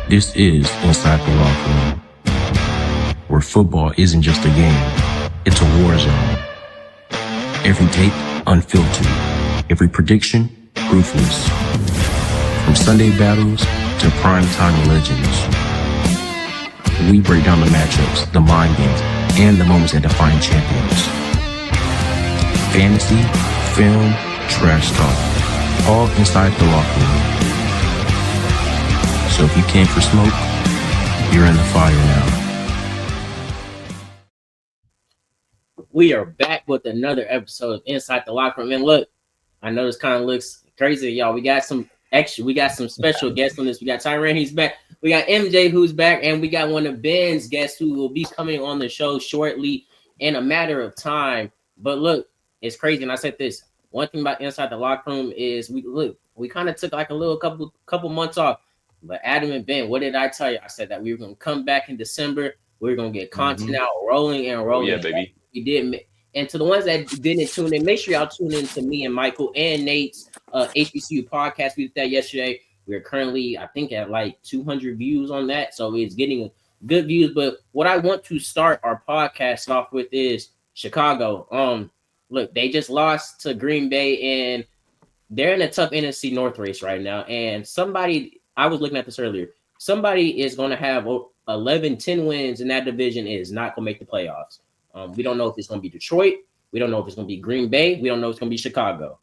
This is Inside the Locker Room, where football isn't just a game, it's a war zone. Every take, unfiltered. Every prediction, ruthless. From Sunday battles to primetime legends. We break down the matchups, the mind games, and the moments that define champions. Fantasy, film, trash talk, all inside the locker room. So if you came for smoke, you're in the fire now. We are back with another episode of Inside the Locker Room. And look, I know this kind of looks crazy, y'all. We got some special guests on this. We got Tyran, he's back. We got MJ, who's back, and we got one of Ben's guests who will be coming on the show shortly in a matter of time. But look, it's crazy. And I said this. One thing about Inside the Locker Room is we kind of took like a couple months off. But Adam and Ben, what did I tell you? I said that we were going to come back in December. We were going to get content out rolling and rolling. Oh, yeah, baby. We did. And to the ones that didn't tune in, make sure y'all tune in to me and Michael and Nate's HBCU podcast. We did that yesterday. We're currently, I think, at like 200 views on that. So it's getting good views. But what I want to start our podcast off with is Chicago. Look, they just lost to Green Bay, and they're in a tough NFC North race right now. And I was looking at this earlier. Somebody is going to have 11, 10 wins in that division is not going to make the playoffs. We don't know if it's going to be Detroit. We don't know if it's going to be Green Bay. We don't know if it's going to be Chicago.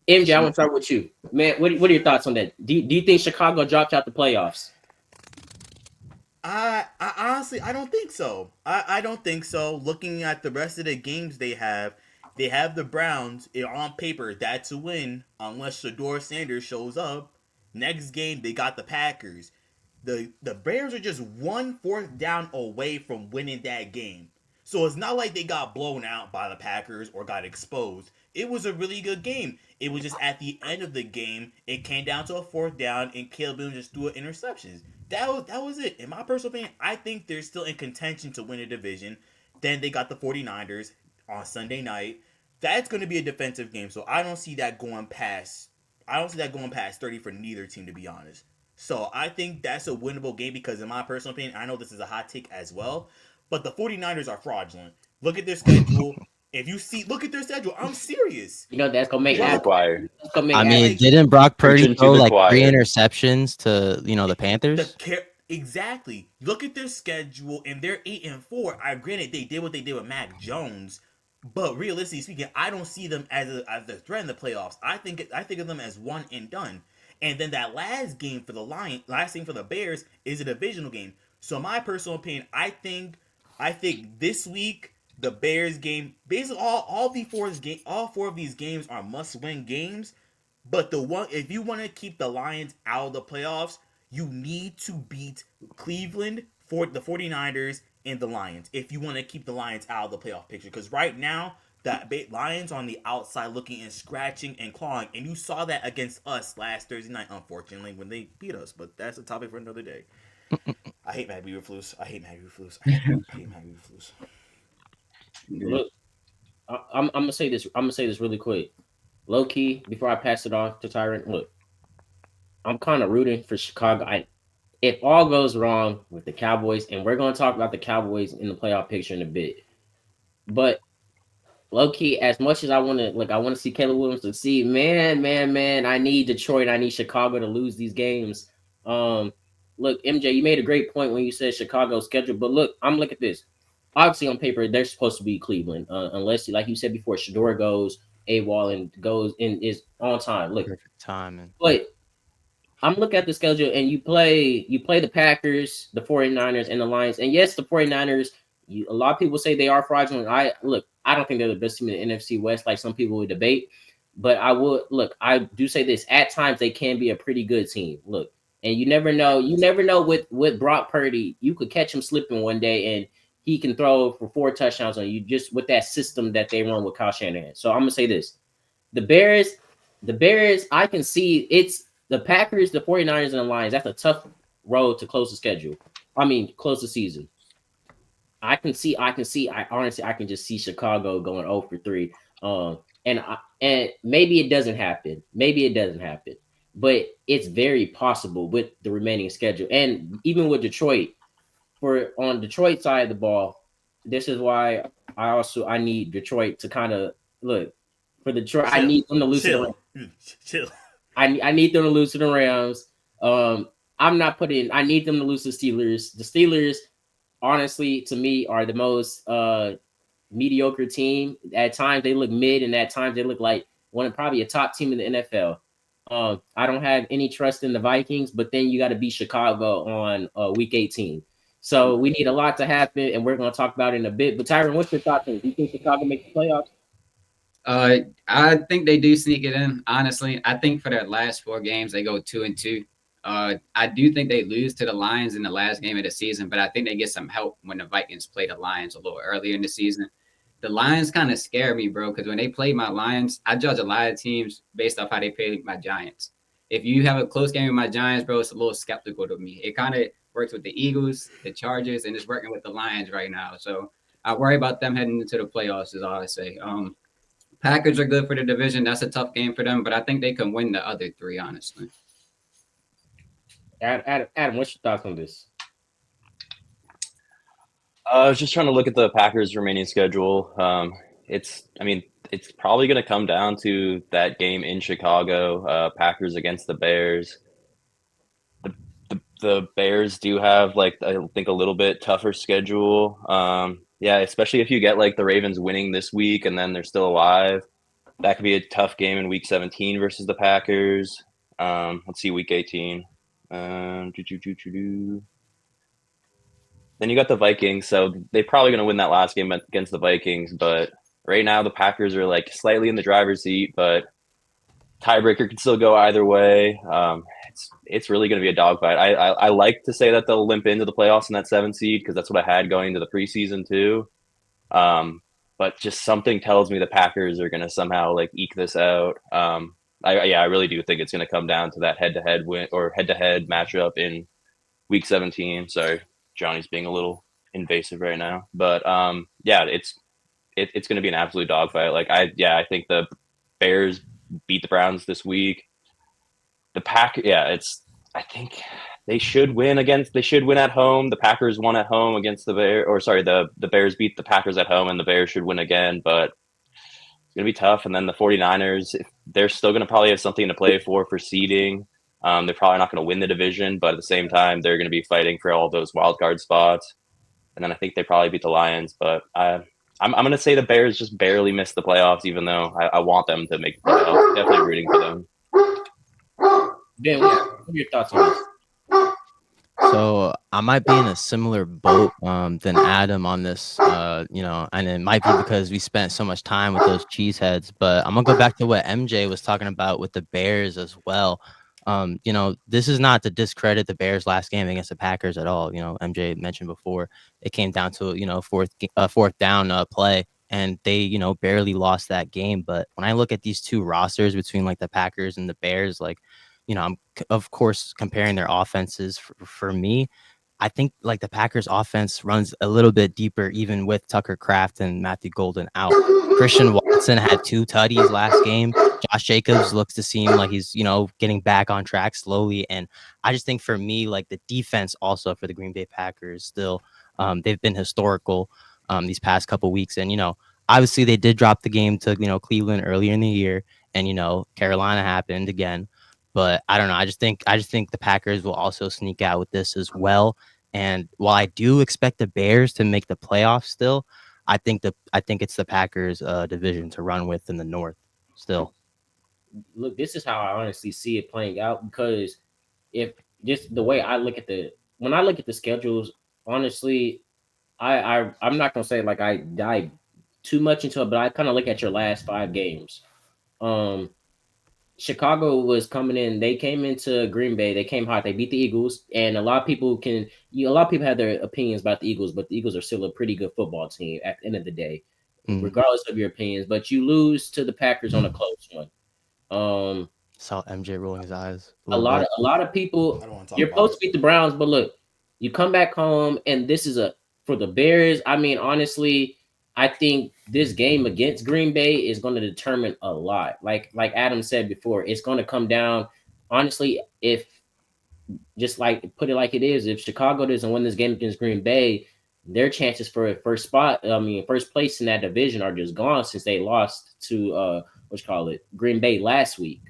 MJ, I want to start with you. Man, what are your thoughts on that? Do you think Chicago drops out the playoffs? I honestly, I don't think so. I don't think so. Looking at the rest of the games they have the Browns. On paper, that's a win unless Shedeur Sanders shows up. Next game, they got the Packers. The Bears are just 1 4th down away from winning that game. So it's not like they got blown out by the Packers or got exposed. It was a really good game. It was just at the end of the game, it came down to a 4th down, and Caleb Williams just threw an interception. That was it. In my personal opinion, I think they're still in contention to win a division. Then they got the 49ers on Sunday night. That's going to be a defensive game, so I don't see that going past 30 for neither team, to be honest. So I think that's a winnable game because, in my personal opinion, I know this is a hot take as well, but the 49ers are fraudulent. Look at their schedule. Look at their schedule. I'm serious. You know, that's going to make happen. Didn't Brock Purdy throw like 3 interceptions to, the Panthers? Exactly. Look at their schedule, and they're 8-4. Granted, they did what they did with Mac Jones. But realistically speaking, I don't see them as a threat in the playoffs. I think of them as one and done. And then that last game for the Bears is a divisional game. So my personal opinion, I think this week the Bears game, basically all 4 of these games are must-win games. But if you want to keep the Lions out of the playoffs, you need to beat Cleveland, for the 49ers, and the Lions if you want to keep the Lions out of the playoff picture. Because right now, the Lions on the outside looking and scratching and clawing. And you saw that against us last Thursday night, unfortunately, when they beat us. But that's a topic for another day. I hate Matt Eberflus. Look, I'm gonna say this. I'm gonna say this really quick, low key, before I pass it off to Tyrant. Look, I'm kind of rooting for Chicago. If all goes wrong with the Cowboys, and we're going to talk about the Cowboys in the playoff picture in a bit, but low-key, as much as I want to see Caleb Williams succeed, man, I need Detroit, I need Chicago to lose these games. Look, MJ, you made a great point when you said Chicago's schedule, but look, I'm looking at this. Obviously, on paper, they're supposed to be Cleveland, unless, like you said before, Shedeur goes AWOL and goes and is on time. Look, perfect timing. But I'm looking at the schedule, and you play the Packers, the 49ers, and the Lions. And yes, the 49ers, a lot of people say they are fraudulent. I don't think they're the best team in the NFC West, like some people would debate. But I do say this. At times, they can be a pretty good team. Look, and you never know. You never know with Brock Purdy. You could catch him slipping one day, and he can throw for 4 touchdowns on you just with that system that they run with Kyle Shanahan. So I'm going to say this. The Bears, I can see it's the Packers, the 49ers, and the Lions. That's a tough road to close the schedule. Close the season. I can just see Chicago going 0 for 3. And maybe it doesn't happen. but it's very possible with the remaining schedule. And even with Detroit, for on Detroit side of the ball, this is why I need Detroit to kind of look for Detroit. I need them to lose to the Rams. Chill. I need them to lose to the Rams. I'm not putting. I need them to lose to the Steelers. The Steelers, honestly, to me, are the most mediocre team. At times they look mid, and at times they look like probably a top team in the NFL. I don't have any trust in the Vikings, but then you got to beat Chicago on week 18. So we need a lot to happen, and we're going to talk about it in a bit. But Tyron, what's your thoughts on it? Do you think Chicago makes the playoffs? I think they do sneak it in. Honestly, I think for their last 4 games they go 2-2. I do think they lose to the Lions in the last game of the season, but I think they get some help when the Vikings play the Lions a little earlier in the season. The Lions kind of scare me, bro, because when they play my Lions, I judge a lot of teams based off how they play my Giants. If you have a close game with my Giants, bro, it's a little skeptical to me. It kind of works with the Eagles, the Chargers, and it's working with the Lions right now. So I worry about them heading into the playoffs is all I say. Packers are good for the division. That's a tough game for them, but I think they can win the other 3, honestly. Adam, what's your thoughts on this? I was just trying to look at the Packers' remaining schedule. It's probably going to come down to that game in Chicago, Packers against the Bears. The Bears do have, I think, a little bit tougher schedule. Yeah, especially if you get, the Ravens winning this week and then they're still alive. That could be a tough game in Week 17 versus the Packers. Let's see, Week 18. Then you got the Vikings, so they're probably going to win that last game against the Vikings. But right now, the Packers are slightly in the driver's seat, but tiebreaker can still go either way. It's really going to be a dogfight. I like to say that they'll limp into the playoffs in that 7 seed because that's what I had going into the preseason too. But just something tells me the Packers are going to somehow eke this out. I really do think it's going to come down to that head-to-head win or head-to-head matchup in Week 17. Sorry, Johnny's being a little invasive right now, but yeah, it's going to be an absolute dogfight. I think the Bears beat the Browns this week. The I think they should win at home. The Packers won at home against the Bears, the Bears beat the Packers at home, and the Bears should win again, but it's going to be tough. And then the 49ers, they're still going to probably have something to play for seeding. They're probably not going to win the division, but at the same time, they're going to be fighting for all those wild card spots. And then I think they probably beat the Lions, but I'm going to say the Bears just barely missed the playoffs, even though I want them to make the playoffs. Definitely rooting for them. Ben, what are your thoughts on this? So I might be in a similar boat than Adam on this, and it might be because we spent so much time with those cheeseheads. But I'm gonna go back to what MJ was talking about with the Bears as well. This is not to discredit the Bears' last game against the Packers at all. MJ mentioned before it came down to fourth down play, and they barely lost that game. But when I look at these two rosters between the Packers and the Bears, I'm of course comparing their offenses. For me, I think the Packers offense runs a little bit deeper, even with Tucker Kraft and Matthew Golden out. Christian Watson had 2 tutties last game. Josh Jacobs looks to seem like he's, getting back on track slowly. And I just think for me, the defense also for the Green Bay Packers still, they've been historical these past couple weeks. And, obviously they did drop the game to, Cleveland earlier in the year, and, Carolina happened again. But I don't know. I just think the Packers will also sneak out with this as well. And while I do expect the Bears to make the playoffs still, I think it's the Packers division to run with in the North still. Look, this is how I honestly see it playing out, because if just the way I look at when I look at the schedules, honestly, I'm not gonna say I dive too much into it, but I kind of look at your last 5 games. Chicago was coming in. They came into Green Bay. They came hot. They beat the Eagles, and a lot of people have their opinions about the Eagles, but the Eagles are still a pretty good football team at the end of the day, regardless of your opinions. But you lose to the Packers on a close one. Saw MJ rolling his eyes. A lot of people. You're supposed to beat the Browns, but look, you come back home, and this is for the Bears. I mean, honestly, I think this game against Green Bay is going to determine a lot. Like Adam said before, it's going to come down honestly, if just like put it like it is, if Chicago doesn't win this game against Green Bay, their chances for a first spot, first place in that division are just gone since they lost to what you call it, Green Bay last week.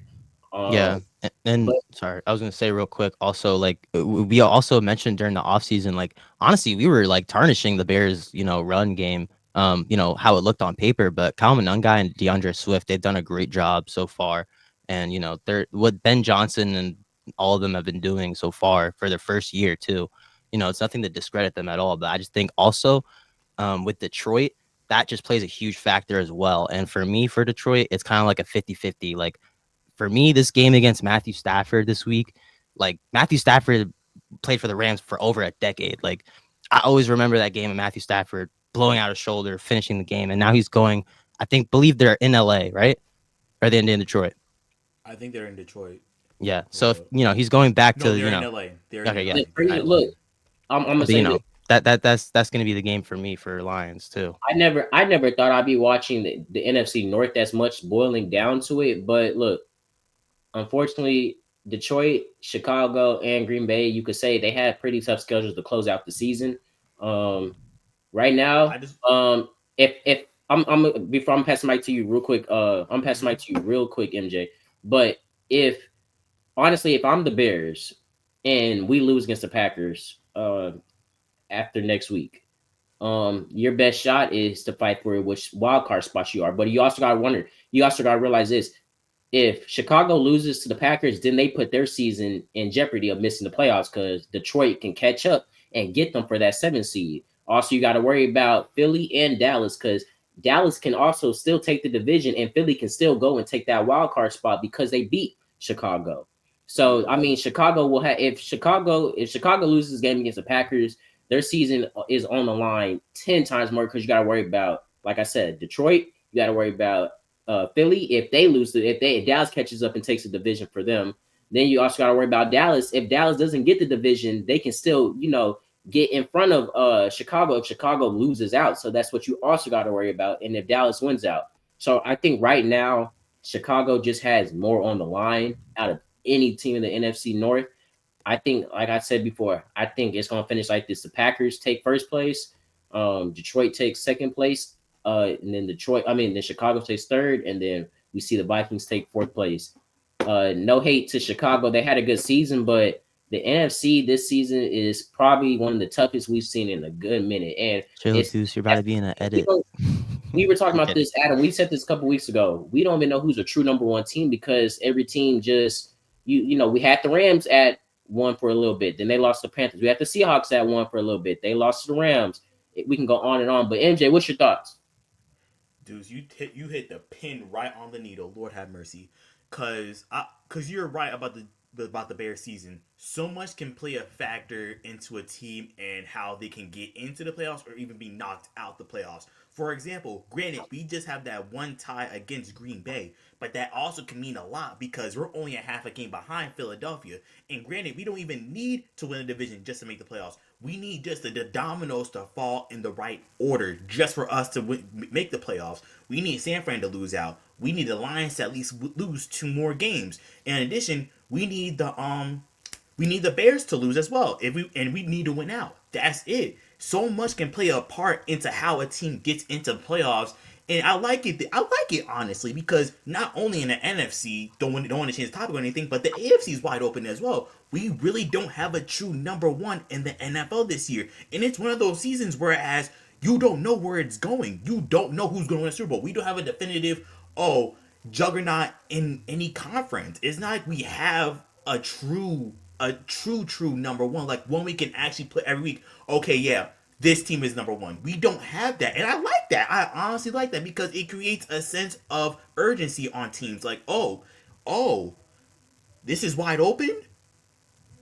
Yeah, Um, and but sorry, I was gonna say real quick. Also, like we also mentioned during the offseason, like honestly, we were like tarnishing the Bears, run game. How it looked on paper, but Kyle Monangai and DeAndre Swift, they've done a great job so far. And they're what Ben Johnson and all of them have been doing so far for their first year too. It's nothing to discredit them at all, but I just think also with Detroit, that just plays a huge factor as well. And for me, for Detroit, it's kind of like a 50-50. Like for me, this game against Matthew Stafford this week, like Matthew Stafford played for the Rams for over a decade. Like I always remember that game of Matthew Stafford blowing out his shoulder, finishing the game, and now he's going. Believe they're in LA, right? Or are they in Detroit? I think they're in Detroit. Yeah. So Hold if up. he's going back No, to they're in LA. They're in okay, yeah. LA. for They're in me, All right. LA. look, I'm gonna But say this. that's gonna be the game for me for Lions too. I never thought I'd be watching the NFC North that's much boiling down to it. But look, unfortunately, Detroit, Chicago, and Green Bay, you could say they had pretty tough schedules to close out the season. Um, right I now, just. if I'm before I'm passing mic to you real quick, I'm passing Mhm. mic to you real quick, MJ. But if honestly, if I'm the Bears and we lose against the Packers, after next week, your best shot is to fight for which wild card spots you are. But you also got to wonder, you also got to realize this: if Chicago loses to the Packers, then they put their season in jeopardy of missing the playoffs because Detroit can catch up and get them for that 7th seed. Also, you got to worry about Philly and Dallas because Dallas can also still take the division and Philly can still go and take that wild card spot because they beat Chicago. So I mean, Chicago will have if Chicago loses this game against the Packers, their season is on the line 10 times more because you got to worry about, like I said, Detroit. You got to worry about Philly. If Dallas catches up and takes the division for them, then you also got to worry about Dallas. If Dallas doesn't get the division, they can still get in front of Chicago if Chicago loses out. So that's what you also got to worry about. And if Dallas wins out, so I think right now Chicago just has more on the line out of any team in the NFC North. I think, like I said before, I think it's gonna finish like this. The Packers take first place, Detroit takes second place, and then then Chicago takes third, and then we see the Vikings take fourth place. No hate to Chicago, they had a good season, but the NFC this season is probably one of the toughest we've seen in a good minute, and Chill, it's Deuce, you're about to be in an we edit. don't we were talking I'm about kidding. this, Adam. We said this a couple weeks ago. We don't even know who's a true number one team because every team just we had the Rams at one for a little bit, then they lost to the Panthers. We had the Seahawks at one for a little bit. They lost to the Rams. We can go on and on. But MJ, what's your thoughts? Dudes, you hit the pin right on the needle. Lord have mercy, cause you're right about the Bears season. So much can play a factor into a team and how they can get into the playoffs or even be knocked out the playoffs. For example, granted, we just have that one tie against Green Bay, but that also can mean a lot because we're only a half a game behind Philadelphia. And granted, we don't even need to win a division just to make the playoffs. We need just the dominoes to fall in the right order just for us to make the playoffs. We need San Fran to lose out. We need the Lions to at least lose 2 more games. In addition, we need the Bears to lose as well. We need to win out. That's it. So much can play a part into how a team gets into playoffs, and I like it. I like it honestly because not only in the NFC don't want to change the topic or anything, but the AFC is wide open as well. We really don't have a true number one in the NFL this year, and it's one of those seasons whereas you don't know where it's going. You don't know who's going to win the Super Bowl. We don't have a definitive juggernaut in any conference. It's not like we have a true number one, like one we can actually put every week. Okay, yeah, this team is number one. We don't have that, and I like that. I honestly like that because it creates a sense of urgency on teams. Like, oh, this is wide open.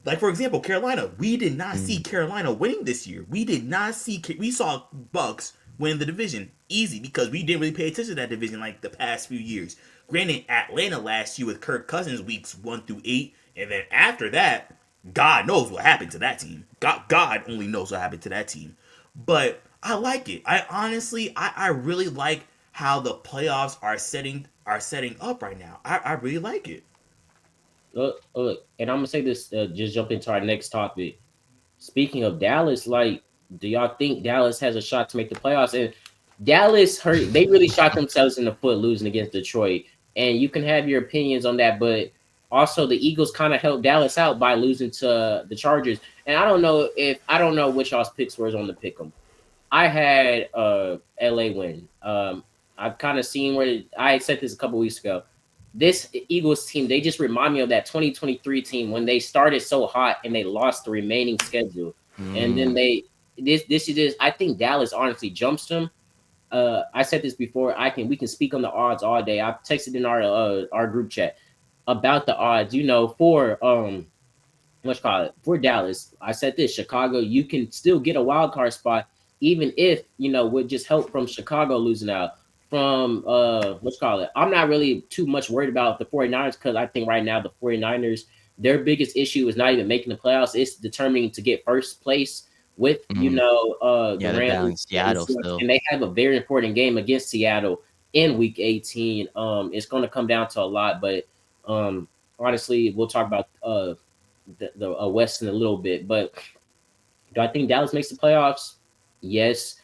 Like for example, Carolina. We did not see Mm. Carolina winning this year. We did not see. We saw Bucks win the division easy because we didn't really pay attention to that division like the past few years. Granted, Atlanta last year with Kirk Cousins weeks 1 through 8, and then after that, God knows what happened to that team. God only knows what happened to that team. But I like it. I honestly, I really like how the playoffs are setting up right now. I really like it. And I'm gonna say this. Just jump into our next topic. Speaking of Dallas, like, do y'all think Dallas has a shot to make the playoffs? And Dallas hurt. They really shot themselves in the foot losing against Detroit. And you can have your opinions on that, but also the Eagles kind of helped Dallas out by losing to the Chargers. And I don't know which y'all's picks were on the pick 'em. I had LA win. I've kind of seen where I said this a couple weeks ago. This Eagles team, they just remind me of that 2023 team when they started so hot and they lost the remaining schedule. And then this is I think Dallas honestly jumps them. I said this before. We can speak on the odds all day. I've texted in our group chat about the odds, for let's call it for Dallas. I said this: Chicago, you can still get a wild card spot, even if with just help from Chicago losing out. From let's call it. I'm not really too much worried about the 49ers because I think right now the 49ers, their biggest issue is not even making the playoffs, it's determining to get first place with the Yeah, they're battling Rams Seattle still. and they have a very important game against Seattle in week 18. It's going to come down to a lot, but honestly, we'll talk about the West in a little bit. But do I think Dallas makes the playoffs? Yes.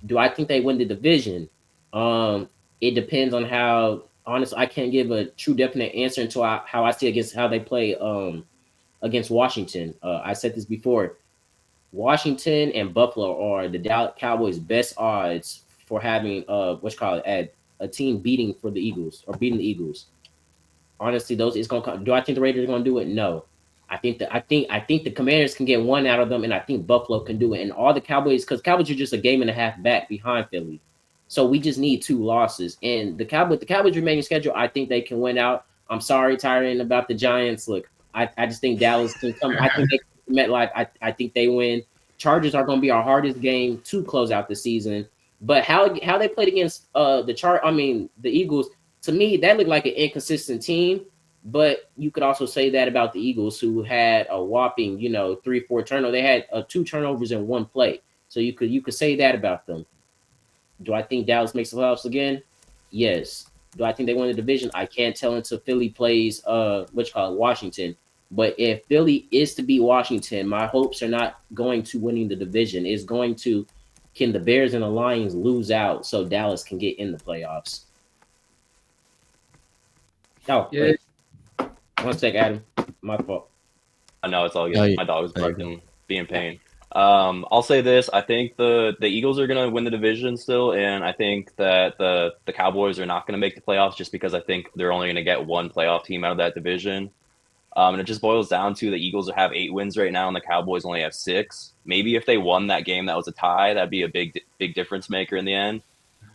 Do I think they win the division? It depends on how. Honestly, I can't give a true definite answer until how I see against how they play against Washington. I said this before. Washington and Buffalo are the Dallas Cowboys' best odds for having what's called at a team beating for the Eagles or beating the Eagles. Honestly, those it's gonna come. Do I think the Raiders are gonna do it? No. I think the Commanders can get one out of them, and I think Buffalo can do it. And all the Cowboys, because Cowboys are just a game and a half back behind Philly, so we just need two losses. And the Cowboys remaining schedule, I think they can win out. I'm sorry, Tyron, about the Giants. Look, I just think Dallas can come. I think they met life. I think they win. Chargers are going to be our hardest game to close out the season. But how they played against the Eagles, to me, that looked like an inconsistent team. But you could also say that about the Eagles, who had a whopping, 3-4 turnover. They had 2 turnovers in one play. So you could say that about them. Do I think Dallas makes the playoffs again? Yes. Do I think they win the division? I can't tell until Philly plays Washington. But if Philly is to beat Washington, my hopes are not going to winning the division. It's going to, can the Bears and the Lions lose out so Dallas can get in the playoffs? Oh, Yeah. wait. 1 sec, Adam. My fault. I know it's all good. No, you- My dog was there you barking, being in pain. I'll say this: I think the Eagles are going to win the division still, and I think that the Cowboys are not going to make the playoffs just because I think they're only going to get one playoff team out of that division. And it just boils down to the Eagles have 8 wins right now, and the Cowboys only have 6. Maybe if they won that game that was a tie, that'd be a big difference maker in the end.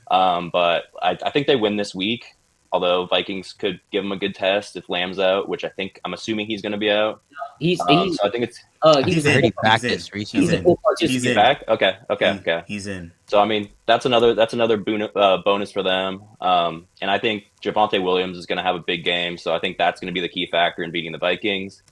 But I think they win this week. Although Vikings could give them a good test if Lamb's out, which I'm assuming he's going to be out. He's So I think it's he's I heard he a practiced recently. he's a full He's participant. in. back. Okay. He's in. So I mean, that's another bonus for them. And I think Javonte Williams is going to have a big game, so I think that's going to be the key factor in beating the Vikings.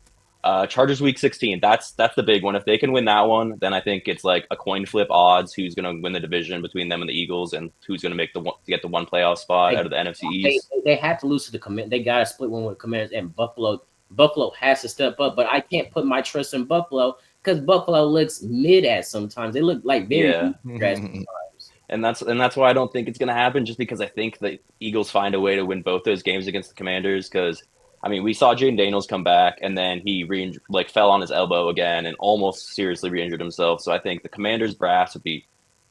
Chargers week 16. That's the big one. If they can win that one, then I think it's like a coin flip odds who's going to win the division between them and the Eagles, and who's going to get the one playoff spot out of the NFC East. They have to lose to the Commanders. They got to split one with Commanders and Buffalo. Buffalo has to step up, but I can't put my trust in Buffalo because Buffalo looks mid at sometimes. They look like very trash sometimes. And that's why I don't think it's going to happen. Just because I think the Eagles find a way to win both those games against the Commanders. Because I mean, we saw Jaden Daniels come back, and then he fell on his elbow again and almost seriously re-injured himself. So I think the Commanders' brass would be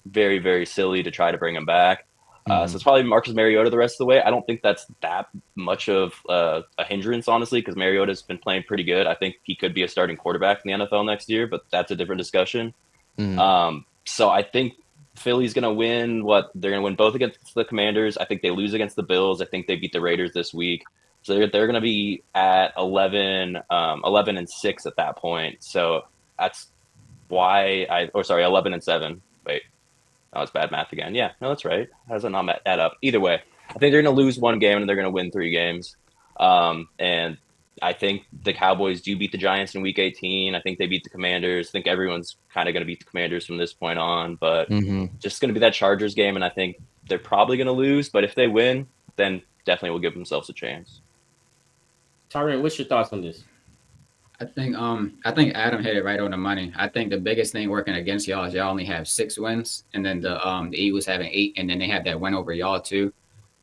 very, very silly to try to bring him back. So it's probably Marcus Mariota the rest of the way. I don't think that's that much of a hindrance, honestly, because Mariota's been playing pretty good. I think he could be a starting quarterback in the NFL next year, but that's a different discussion. So I think Philly's going to win. They're going to win both against the Commanders. I think they lose against the Bills. I think they beat the Raiders this week. So they're going to be at 11-6 at that point. So that's why 11-7. Wait. Oh, it's bad math again. Yeah, no, that's right. How does it not add up? Either way, I think they're going to lose one game and they're going to win 3 games. And I think the Cowboys do beat the Giants in Week 18. I think they beat the Commanders. I think everyone's kind of going to beat the Commanders from this point on. But just going to be that Chargers game, and I think they're probably going to lose. But if they win, then definitely will give themselves a chance. Tyron, what's your thoughts on this? I think Adam hit it right on the money. I think the biggest thing working against y'all is y'all only have 6 wins, and then the Eagles having 8, and then they have that win over y'all too.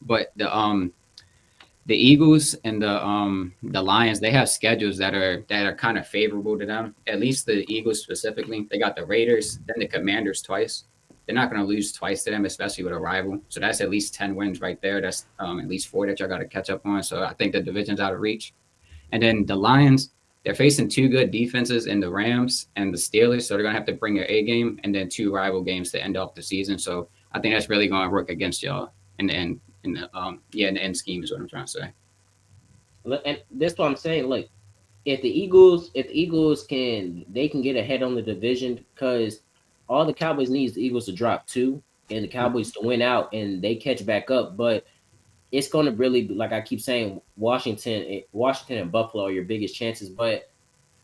But the Eagles and the Lions, they have schedules that are kind of favorable to them. At least the Eagles specifically. They got the Raiders, then the Commanders twice. They're not going to lose twice to them, especially with a rival. So that's at least 10 wins right there. That's at least 4 that y'all got to catch up on. So I think the division's out of reach. And then the Lions, they're facing 2 good defenses in the Rams and the Steelers. So they're going to have to bring their A game and then 2 rival games to end off the season. So I think that's really going to work against y'all in the end. In the end scheme is what I'm trying to say. And that's what I'm saying. Look, if the Eagles can get ahead on the division, because all the Cowboys need is the Eagles to drop 2 and the Cowboys to win out, and they catch back up. But it's going to really be, like I keep saying, Washington and Buffalo are your biggest chances. But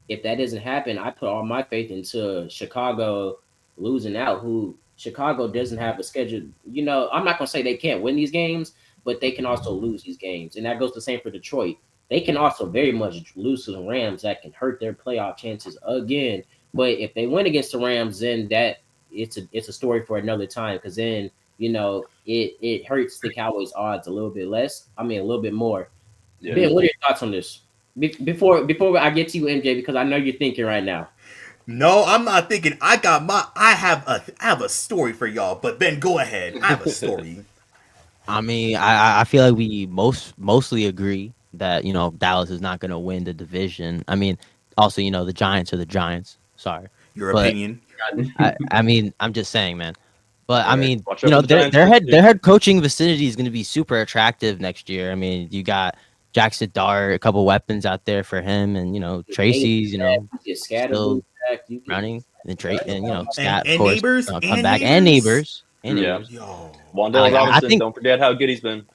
if that doesn't happen, I put all my faith into Chicago losing out. Who Chicago doesn't have a schedule. You know, I'm not going to say they can't win these games, but they can also lose these games, and that goes the same for Detroit. They can also very much lose to the Rams. That can hurt their playoff chances again. But if they win against the Rams, then it's a story for another time, because then, you know, it hurts the Cowboys' odds a little bit less. I mean, a little bit more. Yeah. Ben, what are your thoughts on this? Before I get to you, MJ, because I know you're thinking right now. No, I'm not thinking. I have a story for y'all. But Ben, go ahead. I have a story. I mean, I feel like we mostly agree that, you know, Dallas is not going to win the division. I mean, also, you know, the Giants are the Giants. Sorry. Your opinion. I mean, I'm just saying, man. But yeah, I mean, you know, their head coaching vicinity is going to be super attractive next year. I mean, you got Jackson Dart, a couple weapons out there for him, and, you know, Tracy's, you know, still running and you know, Scat, and of course, neighbors, come back, and neighbors. Yeah. Yo. Wan'Dale Robinson, don't forget how good he's been.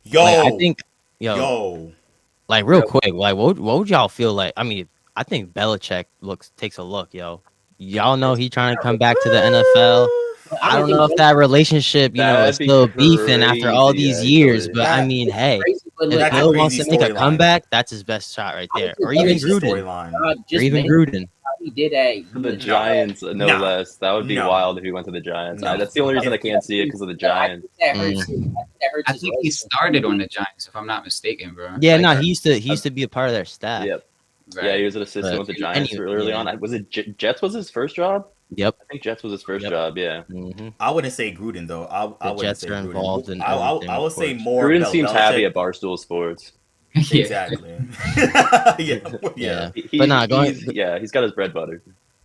Yo. Like, I think, like, real quick, like, what would y'all feel like? I mean, I think Belichick takes a look, yo. Y'all know he trying to come back to the NFL. I don't know if that relationship, you know, is still beefing after all these years, but I mean, hey, if Bill wants to make a comeback, that's his best shot right there. Or even Gruden. He did the Giants, no less. That would be wild if he went to the Giants. That's the only reason I can't see it, because of the Giants. I think he started on the Giants, if I'm not mistaken, bro. Yeah, no, he used to be a part of their staff. Yep. Right. Yeah, he was an assistant with the Giants early on. Was it Jets was his first job? Yep. I think Jets was his first job. Yeah. Mm-hmm. I wouldn't say Gruden though. I would Jets say are Gruden. involved in. I would say more. Gruden seems happy at Barstool Sports. Exactly. Yeah. But not going. He's got his bread buttered.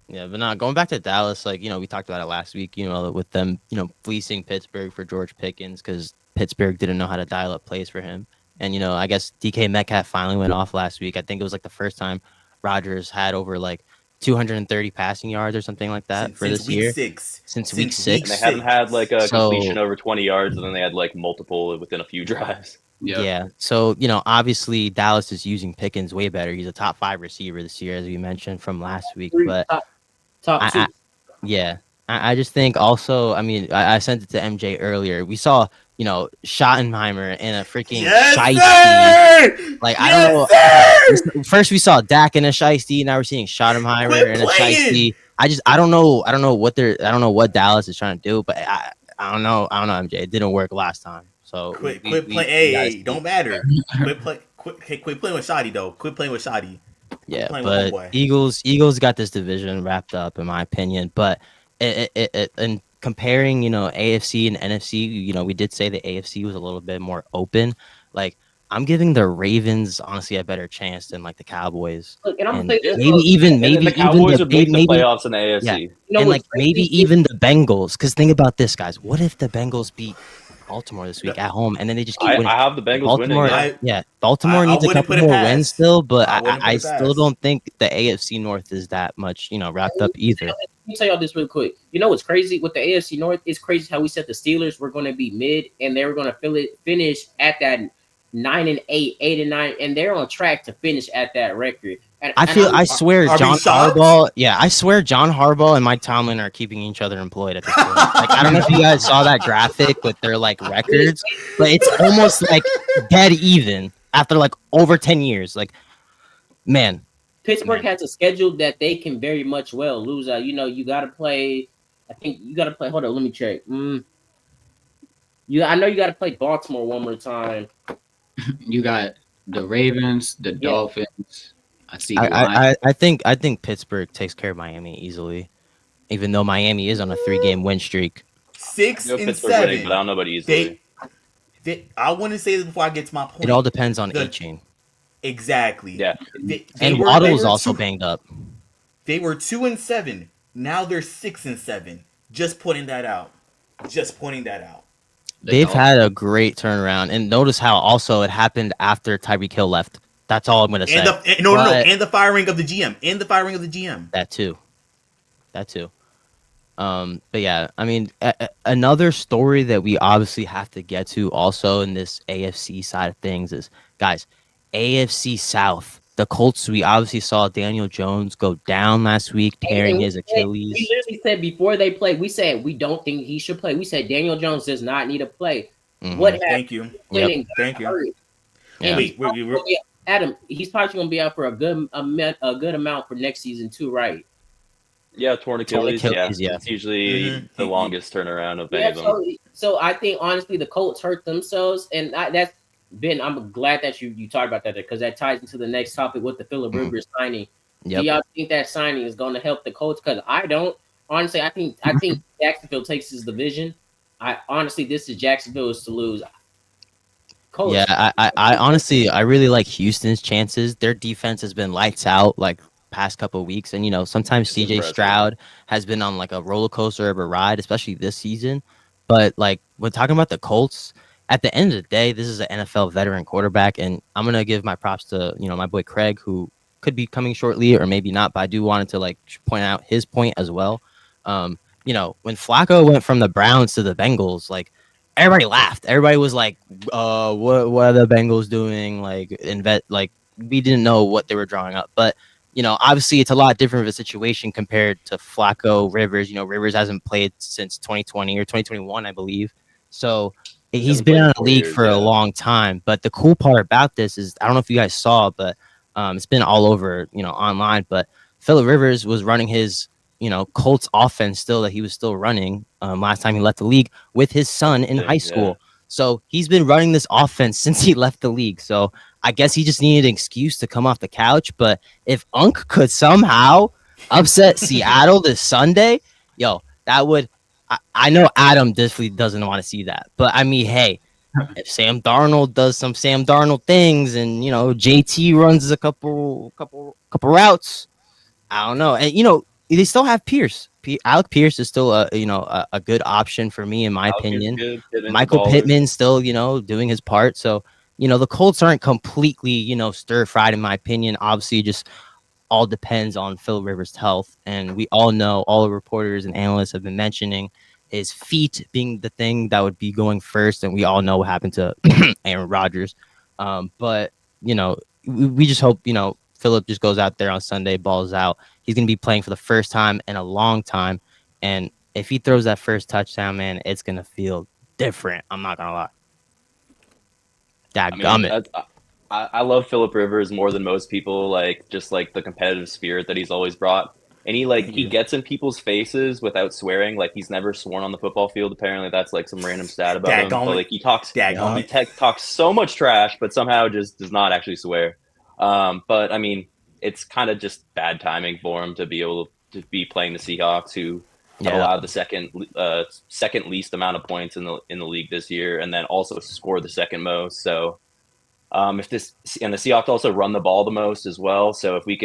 Yeah, but not going back to Dallas. Like, you know, we talked about it last week. You know, with them, you know, fleecing Pittsburgh for George Pickens because Pittsburgh didn't know how to dial up plays for him. And, you know, I guess DK Metcalf finally went off last week. I think it was like the first time Rodgers had over like 230 passing yards or something like that for this year. Since week 6. And they haven't had like a completion over 20 yards, and then they had like multiple within a few drives. Yeah. So, you know, obviously Dallas is using Pickens way better. He's a top 5 receiver this year, as we mentioned from last week. But top 2. I just think also, I mean, I sent it to MJ earlier. We saw, you know, Schottenheimer in a freaking shiesty. Like, I don't know. First we saw Dak in a shiesty. Now we're seeing Schottenheimer in a shiesty. I don't know what Dallas is trying to do, but I don't know, MJ. It didn't work last time. So quit playing. Hey, don't matter. Quit playing with Shoddy though. Quit playing with Shoddy. Yeah, but Eagles got this division wrapped up, in my opinion. But in comparing, you know, AFC and NFC, you know, we did say the AFC was a little bit more open. Like, I'm giving the Ravens honestly a better chance than like the Cowboys. Look, and I'm maybe the Cowboys would make the playoffs in the AFC. Yeah. You know, and like maybe even the Bengals. Because think about this, guys. What if the Bengals beat Baltimore this week at home, and then they just keep winning? I have the Bengals winning. Baltimore needs a couple more wins still, but I still don't think the AFC North is that much, you know, wrapped up either. Let me tell y'all this real quick. You know what's crazy with the AFC North? It's crazy how we said the Steelers were going to be mid, and they were going to finish at that 9-8, 8-9, and they're on track to finish at that record. I swear John Harbaugh and Mike Tomlin are keeping each other employed at this point. Like, I don't know if you guys saw that graphic with their like records, but it's almost like dead even after like over 10 years. Like, Man, Pittsburgh has a schedule that they can very much well lose. You got to play. I think you got to play. Hold on, let me check. I know you got to play Baltimore one more time. You got the Ravens, the Yeah. Dolphins. I see the Lions. I think Pittsburgh takes care of Miami easily, even though Miami is on a 3-game win streak. 6 You know and Pittsburgh winning, 7. but I don't know about easily. I want to say this before I get to my point. It all depends on The- A-Chain. Exactly. Yeah. And Waddle is also banged up. They were 2 and 7. Now they're 6 and 7. Just pointing that out. They've had a great turnaround, and notice how also it happened after Tyreek Hill left. That's all I'm gonna say. And the firing of the GM. That too. But yeah, I mean, another story that we obviously have to get to also in this AFC side of things is, guys, AFC South. The Colts, we obviously saw Daniel Jones go down last week, tearing his Achilles. We literally said before they played, we said we don't think he should play. We said Daniel Jones does not need to play. What happened? Thank you. Thank you. And Wait. Adam, he's probably going to be out for a good amount for next season too, right? Yeah, torn Achilles. Yeah. Yeah. It's usually the longest turnaround of any of them. So I think honestly the Colts hurt themselves, and that's Ben. I'm glad that you talked about that because that ties into the next topic with the Phillip Rivers signing. Yep. Do y'all think that signing is going to help the Colts? Because I don't. Honestly, I think Jacksonville takes his division. This is Jacksonville's to lose. Colts. Yeah, I honestly I really like Houston's chances. Their defense has been lights out like past couple of weeks, and sometimes CJ impressive. Stroud has been on like a roller coaster of a ride, especially this season. But like when talking about the Colts, at the end of the day, this is an NFL veteran quarterback, and I'm gonna give my props to my boy Craig, who could be coming shortly or maybe not, but I do wanted to like point out his point as well. When Flacco went from the Browns to the Bengals, like everybody laughed. Everybody was like, what are the Bengals doing? Like we didn't know what they were drawing up, but obviously it's a lot different of a situation compared to Flacco, Rivers. Rivers hasn't played since 2020 or 2021, I believe. So he's been in the league for a long time. But the cool part about this is, I don't know if you guys saw, but it's been all over, online. But Phillip Rivers was running his, Colts offense still that he was still running last time he left the league with his son in high school. Yeah. So he's been running this offense since he left the league. So I guess he just needed an excuse to come off the couch. But if Unc could somehow upset Seattle this Sunday, that would. I know Adam definitely doesn't want to see that. But I mean, hey, if Sam Darnold does some Sam Darnold things, and JT runs a couple routes, I don't know. And they still have Pierce. Alec Pierce is still a good option for me in my opinion. Michael Pittman's still doing his part. So the Colts aren't completely stir fried in my opinion. Obviously, just all depends on Phil Rivers' health, and we all know, all the reporters and analysts have been mentioning his feet being the thing that would be going first, and we all know what happened to Aaron Rodgers. But we just hope Phillip just goes out there on Sunday, balls out. He's going to be playing for the first time in a long time, and if he throws that first touchdown, man, it's going to feel different. I'm not going to lie. Dadgummit. I love Phillip Rivers more than most people, just the competitive spirit that he's always brought. And he gets in people's faces without swearing. Like, he's never sworn on the football field. Apparently that's some random stat about him. But he talks so much trash, but somehow just does not actually swear. But I mean, it's kind of just bad timing for him to be able to be playing the Seahawks, who have allowed the second least amount of points in the league this year, and then also scored the second most. So and the Seahawks also run the ball the most as well. So if we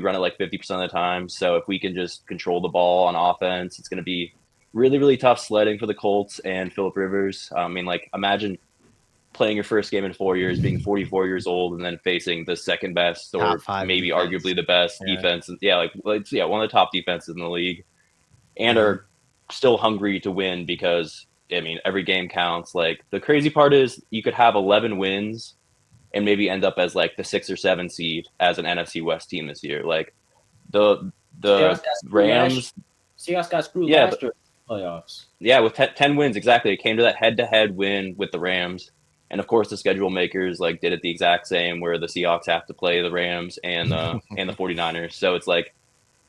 run it like 50% of the time. So if we can just control the ball on offense, it's going to be really, really tough sledding for the Colts and Phillip Rivers. I mean, imagine playing your first game in 4 years, being 44 years old, and then facing the second best or maybe arguably the best defense. Yeah, one of the top defenses in the league, and are still hungry to win because, I mean, every game counts. The crazy part is you could have 11 wins and maybe end up as the 6 or 7 seed as an NFC West team this year. The Rams. Seahawks got screwed last year in the playoffs. Yeah, with 10 wins, exactly. It came to that head-to-head win with the Rams, And of course, the schedule makers like did it the exact same, where the Seahawks have to play the Rams and the 49ers. So it's like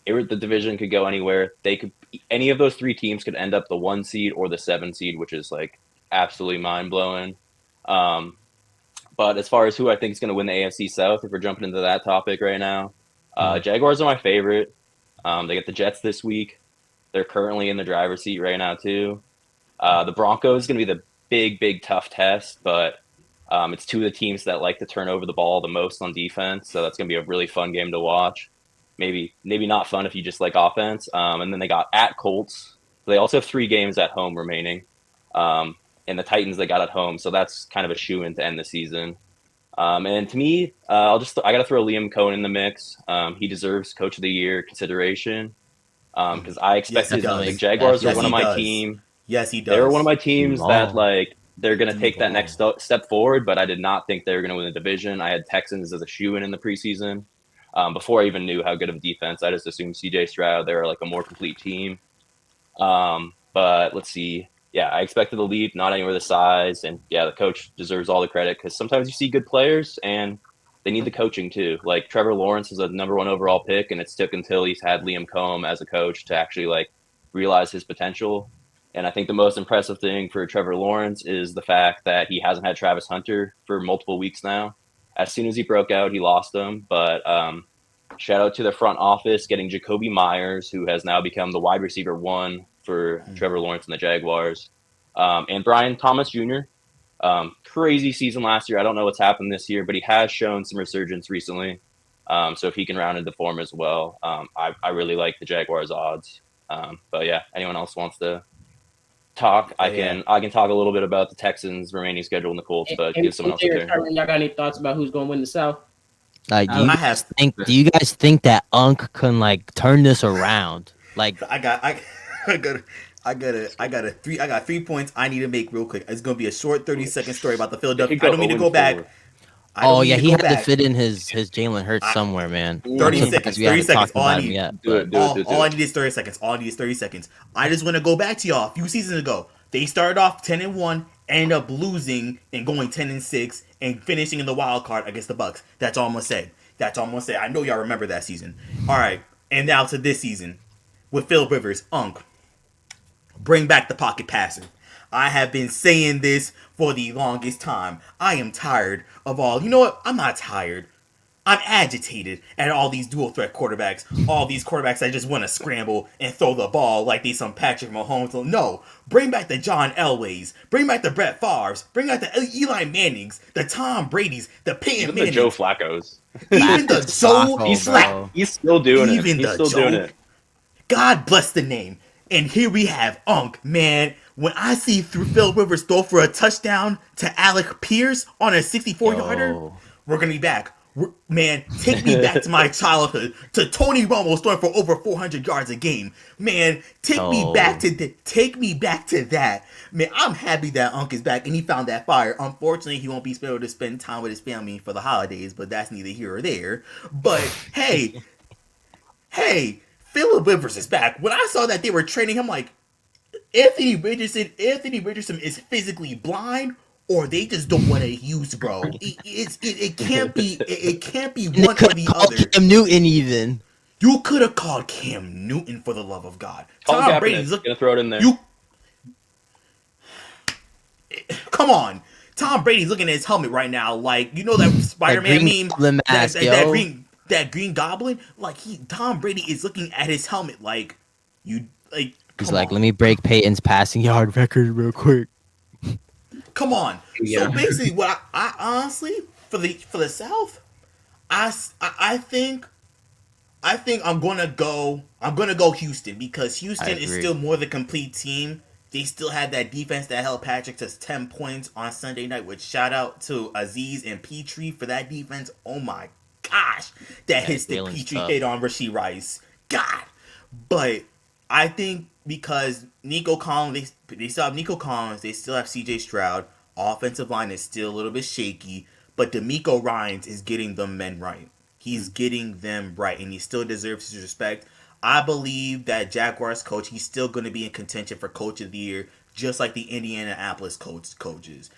the division could go anywhere. Any of those three teams could end up the 1 seed or the 7 seed, which is like absolutely mind blowing. But as far as who I think is going to win the AFC South, if we're jumping into that topic right now, Jaguars are my favorite. They get the Jets this week. They're currently in the driver's seat right now too. The Broncos is going to be the big tough test, but it's two of the teams that like to turn over the ball the most on defense, so that's going to be a really fun game to watch. Maybe not fun if you just like offense. And then they got at Colts. They also have 3 games at home remaining. And the Titans they got at home, so that's kind of a shoo-in to end the season. And to me, I got to throw Liam Cohen in the mix. He deserves Coach of the Year consideration because I expected the Jaguars are one of my team. Yes, he does. They were one of my teams that like they're going to take that next step forward, but I did not think they were going to win the division. I had Texans as a shoo-in in the preseason. Before I even knew how good of a defense, I just assumed CJ Stroud, they were like a more complete team. But let's see. Yeah, I expected the lead, not anywhere the size. And yeah, the coach deserves all the credit because sometimes you see good players and they need the coaching too. Like Trevor Lawrence is a number 1 overall pick, and it's took until he's had Liam Cohen as a coach to actually like realize his potential. And I think the most impressive thing for Trevor Lawrence is the fact that he hasn't had Travis Hunter for multiple weeks now. As soon as he broke out, he lost him. But shout out to the front office getting Jacoby Myers, who has now become the wide receiver 1 for Trevor Lawrence and the Jaguars. And Brian Thomas Jr. Crazy season last year. I don't know what's happened this year, but he has shown some resurgence recently. So if he can round into form as well, I really like the Jaguars odds. But yeah, anyone else wants to talk, I can talk a little bit about the Texans' remaining schedule in the Colts, but give someone else a turn. Y'all got any thoughts about who's going to win the South? Do you guys think that Unc can like turn this around? Like I got 3 points I need to make real quick. It's gonna be a short 30-second story about the Philadelphia. I don't need to go back. He had to fit in his Jalen Hurts somewhere, man. 30 seconds. 30 seconds. All I need. All I need is 30 seconds. All I need is 30 seconds. I just want to go back to y'all. A few seasons ago, they started off 10-1, ended up losing and going 10-6, and finishing in the wild card against the Bucks. That's all I'm gonna say. I know y'all remember that season. All right, and now to this season with Phil Rivers, Unc. Bring back the pocket passer. I have been saying this for the longest time. I am tired of all. You know what? I'm not tired. I'm agitated at all these dual threat quarterbacks. All these quarterbacks that just want to scramble and throw the ball like they some Patrick Mahomes. No. Bring back the John Elways. Bring back the Brett Favres. Bring back the Eli Mannings. The Tom Brady's. The Peyton Mannings. The Joe Flacco's. Even the Joe. He's still doing it. He's still doing it. God bless the name. And here we have Unc, man. When I see Phil Rivers throw for a touchdown to Alec Pierce on a 64-yarder, we're going to be back. Man, take me back to my childhood, to Tony Romo throwing for over 400 yards a game. Man, take me back to that. Man, I'm happy that Unc is back and he found that fire. Unfortunately, he won't be able to spend time with his family for the holidays, but that's neither here or there. But hey, Phillip Rivers is back. When I saw that they were training him, like, Anthony Richardson is physically blind, or they just don't want to use, bro. It can't be one or the other. Cam Newton even. You could have called Cam Newton, for the love of God. Tom Brady's gonna throw it in there. Come on. Tom Brady's looking at his helmet right now, like, you know that Spider-Man meme, that Green Goblin, like Tom Brady is looking at his helmet like he's like, let me break Peyton's passing yard record real quick. Come on. Yeah. So basically, what I honestly for the South, I think I'm gonna go Houston, because Houston is still more the complete team. They still had that defense that held Patrick to 10 points on Sunday night. Which shout out to Aziz and Petrie for that defense. Oh my gosh, that hits the Petrie hit on Rashee Rice. God. But I think because Nico Collins, they still have Nico Collins, they still have CJ Stroud. Offensive line is still a little bit shaky, but DeMeco Ryans is getting the men right. He's getting them right, and he still deserves his respect. I believe that Jaguars coach, he's still going to be in contention for Coach of the Year, just like the Indianapolis coaches.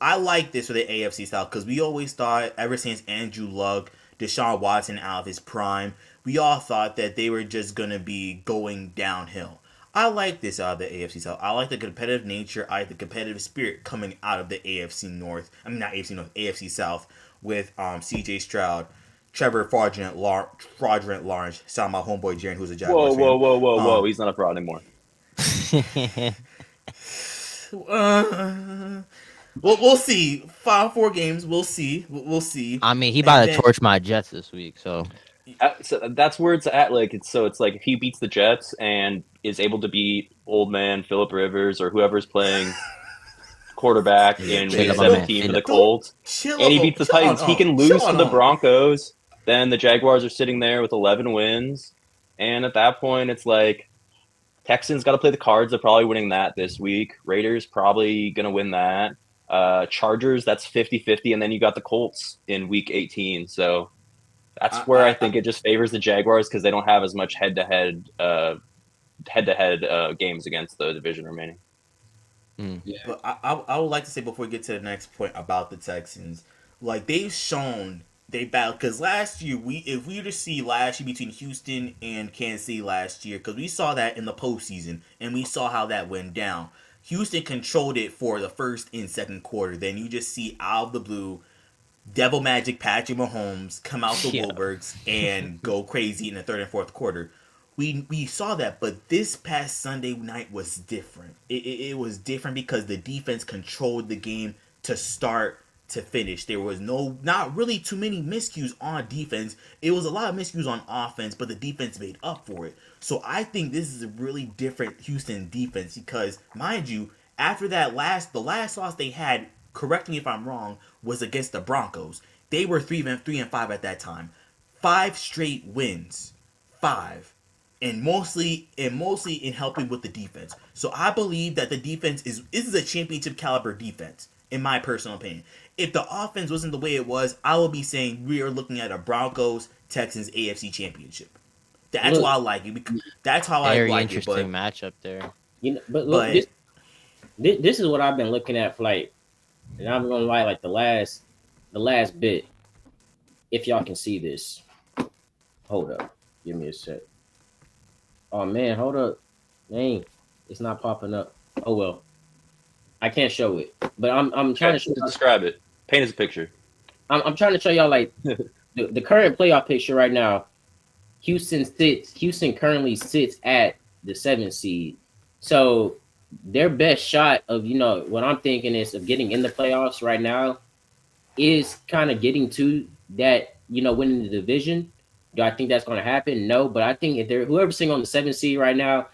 I like this for the AFC South because we always thought ever since Andrew Luck, Deshaun Watson out of his prime, we all thought that they were just gonna be going downhill. I like this out of the AFC South. I like the competitive nature. I like the competitive spirit coming out of the AFC North. I mean, not AFC North, AFC South with C.J. Stroud, Trevor Fraudulent Lawrence, sound my homeboy Jaren, who's a Jaguars fan. Whoa! He's not a fraud anymore. We'll see. 4 games. We'll see. We'll see. I mean, he about to torch my Jets this week, so So that's where it's at. Like it's like if he beats the Jets and is able to beat old man Phillip Rivers or whoever's playing quarterback in Week 17 for the Colts, and he beats the Titans, he can lose to the Broncos. Then the Jaguars are sitting there with 11 wins, and at that point, it's like Texans got to play the Cards. They're probably winning that this week. Raiders probably going to win that. Chargers, that's 50-50, and then you got the Colts in Week 18. So that's where I think it just favors the Jaguars because they don't have as much head-to-head games against the division remaining. Yeah. But I would like to say before we get to the next point about the Texans, like they've shown they battle because last year if we were to see last year between Houston and Kansas City last year, because we saw that in the postseason and we saw how that went down. Houston controlled it for the first and second quarter. Then you just see out of the blue, Devil Magic Patrick Mahomes come out the Wilbergs and go crazy in the third and fourth quarter. We saw that, but this past Sunday night was different. It was different because the defense controlled the game to start to finish. There was not really too many miscues on defense. It was a lot of miscues on offense, but the defense made up for it. So I think this is a really different Houston defense because, mind you, after the last loss they had, correct me if I'm wrong, was against the Broncos. They were 3-5 at that time. 5 straight wins. 5. And mostly in helping with the defense. So I believe that the defense is a championship caliber defense, in my personal opinion. If the offense wasn't the way it was, I would be saying we are looking at a Broncos Texans AFC championship. That's why I like it. That's how I like it. Very interesting matchup there. You know, but look, this is what I've been looking at for and I'm gonna lie, like the last bit. If y'all can see this, hold up, give me a sec. Oh man, hold up, dang, it's not popping up. Oh well, I can't show it, but I'm trying to describe it. Paint us a picture. I'm trying to show y'all like the current playoff picture right now. Houston currently sits at the 7th seed, so their best shot of what I'm thinking is of getting in the playoffs right now is kind of getting to that winning the division. Do I think that's going to happen? No, but I think if whoever's sitting on the 7th seed right now,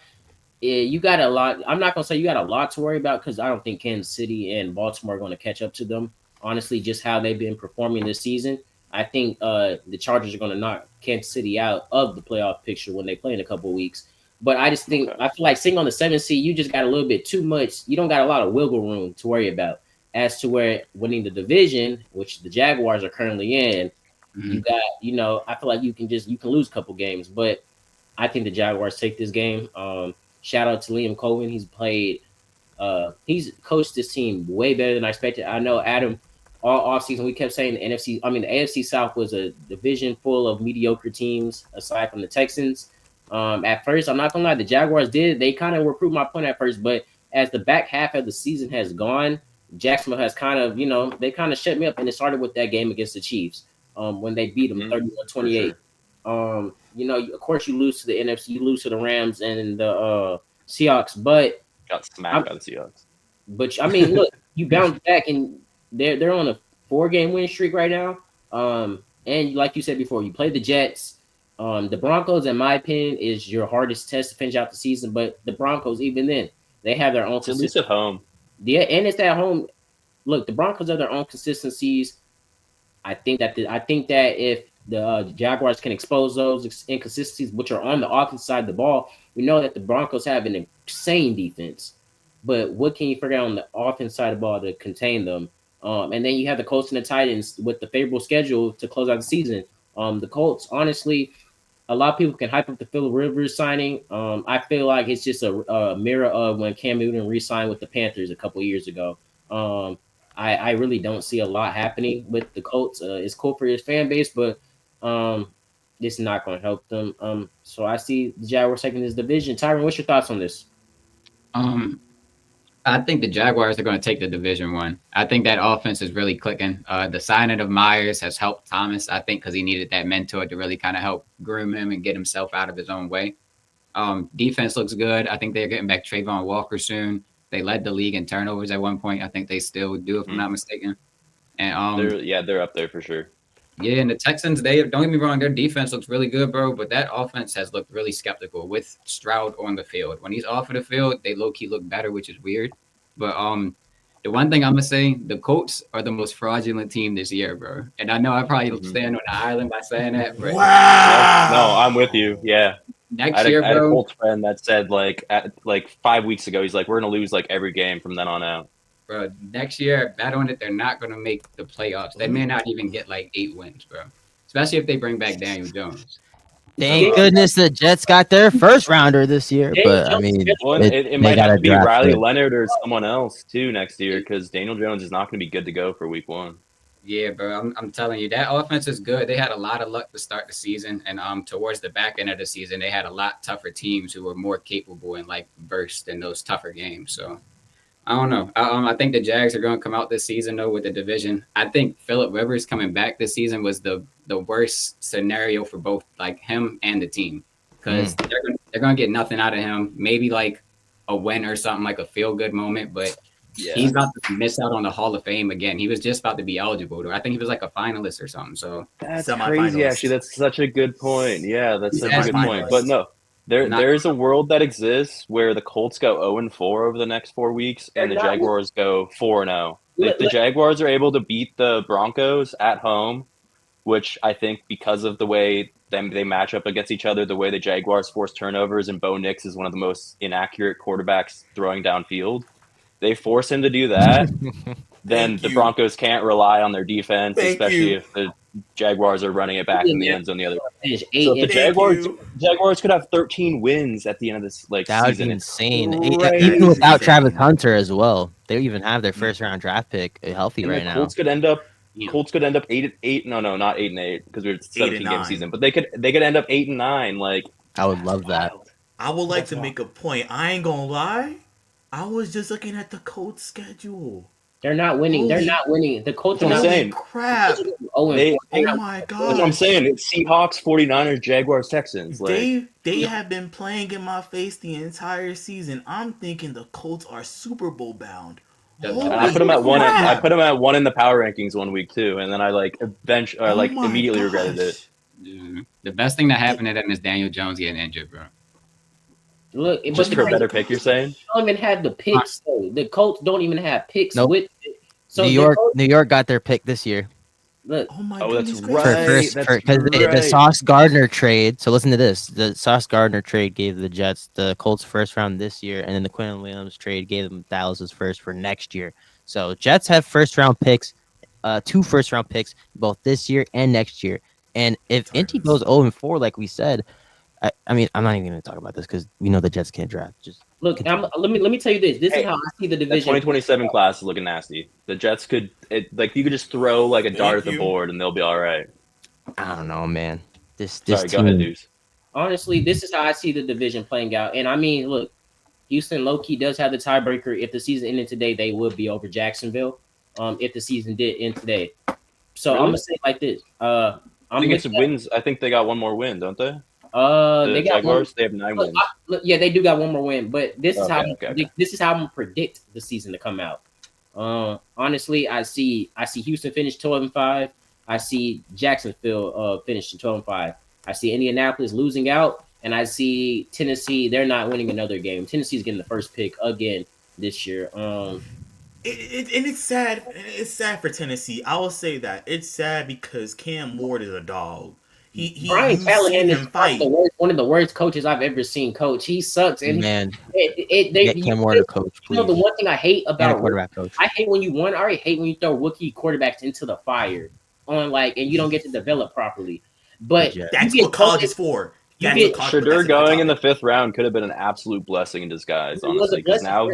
you got a lot. I'm not going to say you got a lot to worry about because I don't think Kansas City and Baltimore are going to catch up to them. Honestly, just how they've been performing this season, I think the Chargers are going to knock Kansas City out of the playoff picture when they play in a couple of weeks. But I just think I feel like sitting on the 7th seed, you just got a little bit too much. You don't got a lot of wiggle room to worry about as to where winning the division, which the Jaguars are currently in. You got, I feel like you can lose a couple games, but I think the Jaguars take this game. Shout out to Liam Cohen. He's coached this team way better than I expected. I know Adam, all offseason we kept saying the AFC South was a division full of mediocre teams aside from the Texans. At first, I'm not gonna lie, the Jaguars they kind of were proving my point at first, but as the back half of the season has gone, Jacksonville has kind of, they kind of shut me up, and it started with that game against the Chiefs. When they beat them 31-28. Sure. Of course you lose to the NFC, you lose to the Rams and the Seahawks, but got smacked by the Seahawks. But I mean, look, you bounce back and they're on a 4-game win streak right now. And like you said before, you play the Jets. The Broncos, in my opinion, is your hardest test to finish out the season. But the Broncos, even then, they have their own. At least at home. Yeah, and it's at home. Look, the Broncos have their own consistencies. I think that if the Jaguars can expose those inconsistencies, which are on the offensive side of the ball, we know that the Broncos have an insane defense. But what can you figure out on the offensive side of the ball to contain them? And then you have the Colts and the Titans with the favorable schedule to close out the season. The Colts, honestly, a lot of people can hype up the Phillip Rivers signing. I feel like it's just a mirror of when Cam Newton re-signed with the Panthers a couple years ago. I really don't see a lot happening with the Colts. It's cool for his fan base, but it's not going to help them. So I see the Jaguars taking this division. Tyron, what's your thoughts on this? I think the Jaguars are going to take the division one. I think that offense is really clicking. The signing of Myers has helped Thomas, I think, because he needed that mentor to really kind of help groom him and get himself out of his own way. Defense looks good. I think they're getting back Trayvon Walker soon. They led the league in turnovers at one point. I think they still do, if I'm not mistaken. And they're up there for sure. Yeah, and the Texans, they don't get me wrong, their defense looks really good, bro, but that offense has looked really skeptical with Stroud on the field. When he's off of the field, they low-key look better, which is weird. But the one thing I'm going to say, the Colts are the most fraudulent team this year, bro. And I know I probably stand on the island by saying that. But Wow. No, I'm with you. Yeah. Next year, I had a bro. Colts friend that said, like, 5 weeks ago, he's like, we're going to lose, like, every game from then on out. Bro, next year, bet on it, they're not going to make the playoffs. They may not even get, like, 8 wins, bro. Especially if they bring back Daniel Jones. Thank goodness the Jets got their first rounder this year. But I mean, it might have to be Riley Leonard or someone else too next year because Daniel Jones is not going to be good to go for week 1. Yeah, bro, I'm telling you, that offense is good. They had a lot of luck to start the season, and towards the back end of the season, they had a lot tougher teams who were more capable and like versed in those tougher games. So I don't know. I think the Jags are going to come out this season though with the division. I think Phillip Rivers coming back this season was the worst scenario for both like him and the team because they're going to get nothing out of him. Maybe like a win or something, like a feel good moment, but he's about to miss out on the Hall of Fame again. He was just about to be eligible. I think he was like a finalist or something. So that's crazy. Actually, that's such a good point. Yeah, that's such a good point. But no. There's a world that exists where the Colts go 0-4 over the next 4 weeks and the Jaguars go 4-0. If the Jaguars are able to beat the Broncos at home, which I think because of the way they match up against each other, the way the Jaguars force turnovers and Bo Nix is one of the most inaccurate quarterbacks throwing downfield, they force him to do that, then the Broncos can't rely on their defense, especially if the Jaguars are running it back in the end zone the other way. So if the Jaguars could have 13 wins at the end of this that would season, be insane. Crazy. Even without Travis Hunter as well, they even have their first round draft pick healthy right now. Colts could end up 8-8. No, not 8-8 because we're 17 game season. But they could end up 8-9. Like I would love that. I would like to make a point. I ain't gonna lie. I was just looking at the Colts schedule. They're not winning. They're not winning. The Colts are not winning. Crap. Oh my God. That's what I'm saying. It's Seahawks, 49ers, Jaguars, Texans. They have been playing in my face the entire season. I'm thinking the Colts are Super Bowl bound. I put them at 1. I put them at 1 in the power rankings 1 week too, and then I immediately regretted it. The best thing that happened to them is Daniel Jones getting injured, bro. Look, just for a better pick, you're saying? They don't even have the picks. Though. The Colts don't even have picks with it. So New York got their pick this year. Look, that's right. Because the Sauce Gardner trade. So listen to this: the Sauce Gardner trade gave the Jets the Colts first round this year, and then the Quinn Williams trade gave them Dallas's first for next year. So Jets have first round picks, 2 first round picks both this year and next year. And if Indy goes 0-4, like we said. I mean, I'm not even going to talk about this because we know the Jets can't draft. Just look, let me tell you this. This is how I see the division. The 2027 class is looking nasty. The Jets could you could just throw like a dart at the board and they'll be all right. I don't know, man. Sorry, go ahead, Deuce. Honestly, this is how I see the division playing out. And I mean, look, Houston low-key does have the tiebreaker. If the season ended today, they would be over Jacksonville. If the season did end today, so really? I'm gonna say it like this. I think it's wins. I think they got one more win, don't they? They got Jaguars. They have 9 wins. They do got one more win, but this is how I'm gonna predict the season to come out. Honestly, I see Houston finish 12-5. I see Jacksonville finish 12-5. I see Indianapolis losing out, and I see Tennessee. They're not winning another game. Tennessee's getting the first pick again this year. And it's sad. It's sad for Tennessee. I will say that it's sad because Cam Ward is a dog. Brian Callahan is one of the worst coaches I've ever seen coach. He sucks. And man, Cam Ward coach. Please. You know the one thing I hate about quarterback coach. I hate when you throw rookie quarterbacks into the fire and you don't get to develop properly. But that's what college is for. Shedeur going in the 5th round could have been an absolute blessing in disguise, honestly. Because now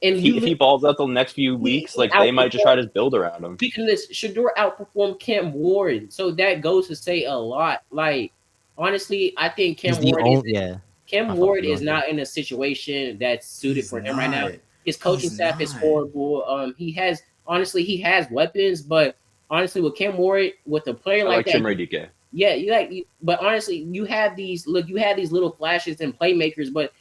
And if he balls out the next few weeks, like they might just try to build around him. Speaking of this, Shador outperformed Cam Ward, so that goes to say a lot. Like honestly, I think Cam Ward is not in a situation that's suited for him right now. His coaching staff is horrible. He has weapons, but honestly, with Cam Ward, with a player like that, DK. Yeah, but honestly, you have these little flashes and playmakers, but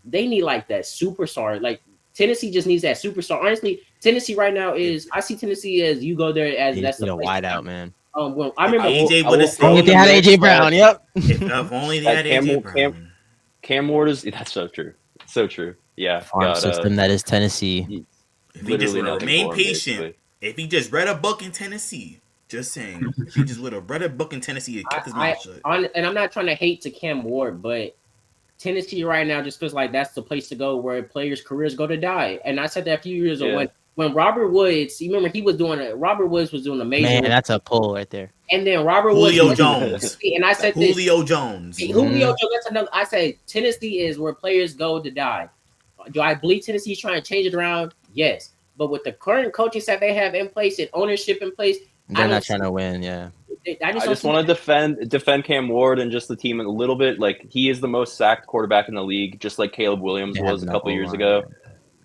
they need like that superstar. Like Tennessee just needs that superstar. Honestly, Tennessee right now I see Tennessee as you go there as that's the wide out, man. Well, I remember AJ would have stayed. Only they had AJ Brown. Yep. If only they had AJ Brown. Cam Ward is that's so true. So true. Yeah. Farm system that is Tennessee. If he just would have remained patient, if he just read a book in Tennessee, just saying, if he just would have read a book in Tennessee and kept his mouth shut. And I'm not trying to hate to Cam Ward, but Tennessee right now just feels like that's the place to go where players' careers go to die. And I said that a few years ago when Robert Woods, you remember Robert Woods was doing amazing. Man, that's a pull right there. And then Robert Julio Jones. And I said Julio Jones. That's another. I say Tennessee is where players go to die. Do I believe Tennessee's trying to change it around? Yes. But with the current coaching staff they have in place and ownership in place, they're not trying to win, yeah. I just want to defend Cam Ward and just the team a little bit. Like he is the most sacked quarterback in the league, just like Caleb Williams was a couple years ago.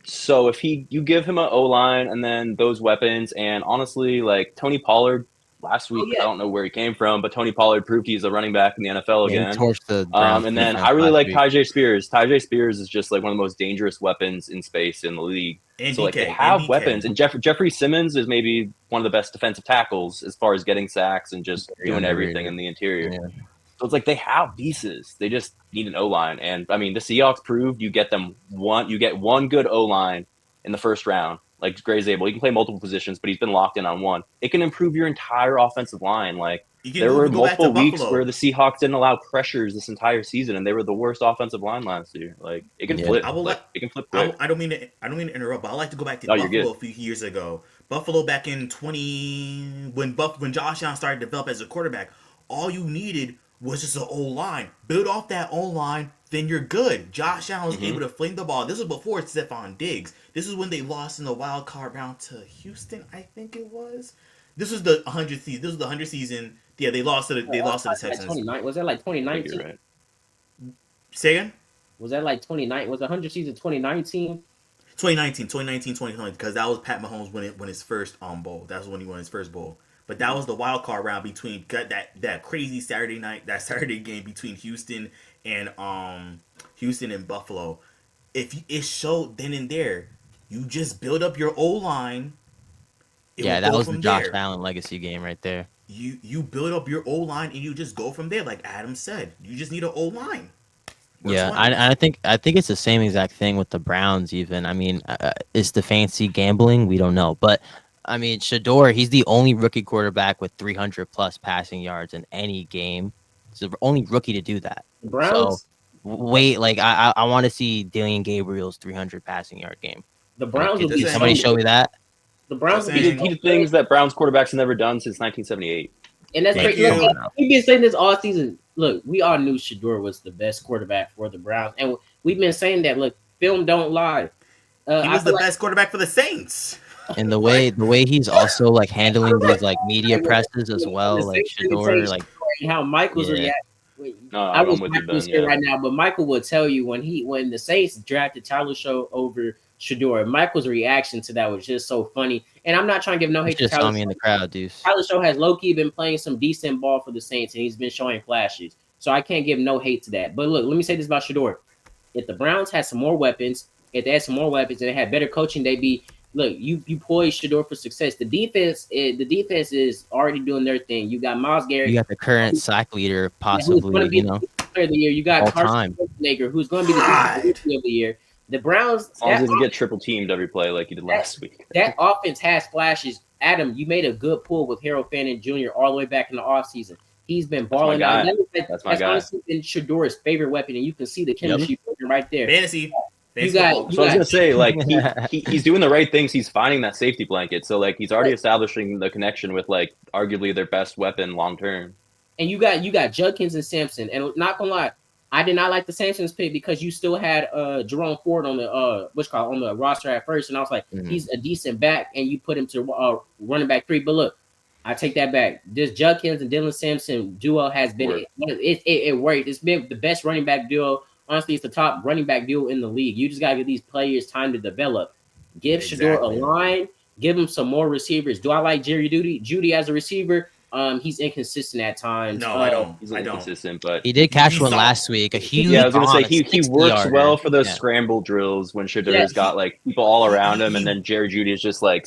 So if you give him an O-line and then those weapons, and honestly, like Tony Pollard last week, I don't know where he came from, but Tony Pollard proved he's a running back in the NFL again. And then I really like Tyjae Spears. Tyjae Spears is just like one of the most dangerous weapons in space in the league. And so like they have weapons, and Jeffrey Simmons is maybe one of the best defensive tackles as far as getting sacks and just doing everything in the interior. Yeah. So it's like they have pieces. They just need an O-line. And I mean, the Seahawks proved you get one good O-line in the first round. Like Gray's able, he can play multiple positions, but he's been locked in on one. It can improve your entire offensive line. Like there were multiple weeks where the Seahawks didn't allow pressures this entire season, and they were the worst offensive line last year. Like it can flip. It can flip. I don't mean to interrupt, but I like to go back to Buffalo a few years ago. Buffalo back in when Josh Allen started to develop as a quarterback, all you needed was just an O-line. Build off that O-line, then you're good. Josh Allen was able to fling the ball. This was before Stephon Diggs. This is when they lost in the wild card round to Houston, I think it was. This was the 100th season. This was the 100th season. Yeah, they lost to the Texans. Was that like 2019? Right. Say again? Was that like 2019? Was the 100th season 2019? 2020, because that was Pat Mahomes win his first bowl. That's when he won his first bowl. But that was the wild card round between that crazy Saturday game between Houston and Buffalo. If it showed then and there, you just build up your O-line. Yeah, that was the Josh Allen legacy game right there. You build up your O-line and you just go from there, like Adam said. You just need an O-line. Yeah, I think it's the same exact thing with the Browns. Even I mean, is the fancy gambling? We don't know, but I mean, Shador, he's the only rookie quarterback with 300 plus passing yards in any game. He's the only rookie to do that. Browns. So, I want to see Daniel Gabriel's 300 passing yard game. The Browns will be somebody show me that. The Browns he did things that Browns quarterbacks have never done since 1978. And that's great. We've been saying this all season. Look, we all knew Shador was the best quarterback for the Browns, and we've been saying that. Look, film don't lie. He was the best quarterback for the Saints. And the way he's also like handling these like media presses as well, like Shador, like how Michael's reacting. I was right now, but Michael will tell you when the Saints drafted Tyler Show over Shador, Michael's reaction to that was just so funny. And I'm not trying to give no hate to Tyler. Just saw me in the crowd, dude. Tyler Show has low-key been playing some decent ball for the Saints, and he's been showing flashes. So I can't give no hate to that. But look, let me say this about Shador. If the Browns had some more weapons, and they had better coaching, they'd be you poised Shador for success. The defense is already doing their thing. You got Myles Garrett. You got the current sack leader, possibly. Player of the year. You got Carson Schwarzenegger, who's going to be the player of the year. The Browns, as long as he doesn't get triple teamed every play like he did last week. That offense has flashes. Adam, you made a good pull with Harold Fannin Jr. all the way back in the offseason. He's been balling out. That's honestly been Shador's favorite weapon, and you can see the chemistry right there. Fantasy. So I was gonna say, like he's doing the right things. He's finding that safety blanket. So like he's already establishing the connection with like arguably their best weapon long term. And you got Judkins and Sampson, and not gonna lie, I did not like the Sampsons pick because you still had Jerome Ford on the on the roster at first, and I was like, he's a decent back, and you put him to running back 3. But look, I take that back. This Judkins and Dylan Sampson duo has been it worked. It's been the best running back duo. Honestly, it's the top running back duo in the league. You just gotta give these players time to develop. Give Shador a line. Give him some more receivers. Do I like Jerry Judy as a receiver? He's inconsistent at times. No, I don't. He's inconsistent, but he did catch one last week. A huge. Yeah, I was gonna say he works yarder. well for those scramble drills when Shador's got like people all around him, and then Jerry Judy is just like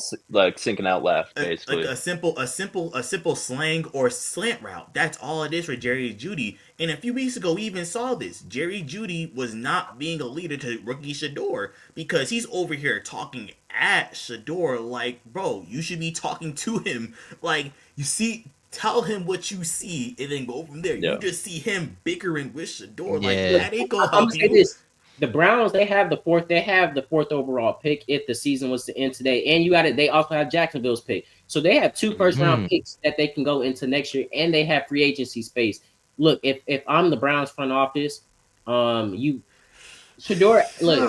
sinking out left, basically. A simple slang or slant route. That's all it is for Jerry Judy. And a few weeks ago, we even saw this. Jerry Judy was not being a leader to rookie Shador because he's over here talking at Shador like, bro, you should be talking to him. Like, you see, tell him what you see and then go from there. Yeah. You just see him bickering with Shador. Like, that ain't gonna help you. This. The Browns, they have the fourth overall pick if the season was to end today. And they also have Jacksonville's pick. So they have 2 first round picks that they can go into next year, and they have free agency space. Look, if I'm the Browns front office, Shador, look,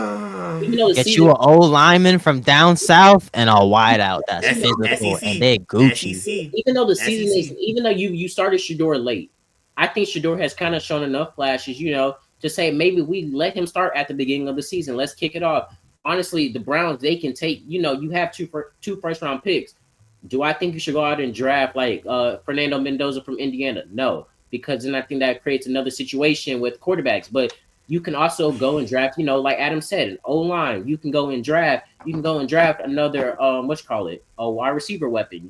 get you an old lineman from down south and a wideout that's physical and they Gucci. Even though the season is, even though you started Shador late, I think Shador has kind of shown enough flashes, to say maybe we let him start at the beginning of the season. Let's kick it off. Honestly, the Browns, they can take, you have two first round picks. Do I think you should go out and draft like Fernando Mendoza from Indiana? No, because then I think that creates another situation with quarterbacks. But you can also go and draft, like Adam said, an O-line. You can go and draft another a wide receiver weapon.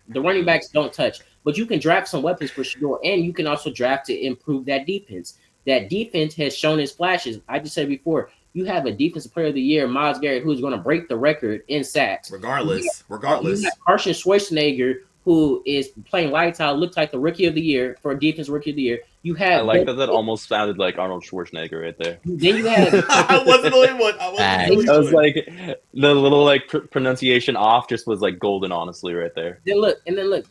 The running backs don't touch, but you can draft some weapons for Shador, and you can also draft to improve that defense. That defense has shown its flashes. I just said before, you have a defensive player of the year, Myles Garrett, who's going to break the record in sacks. Regardless. You have Carson Schwarzenegger, who is playing lights out, looks like the rookie of the year for defense rookie of the year. You have I like that almost sounded like Arnold Schwarzenegger right there. Then you have I wasn't the only one. I was like the little pronunciation off just was like golden, honestly, right there. Then look,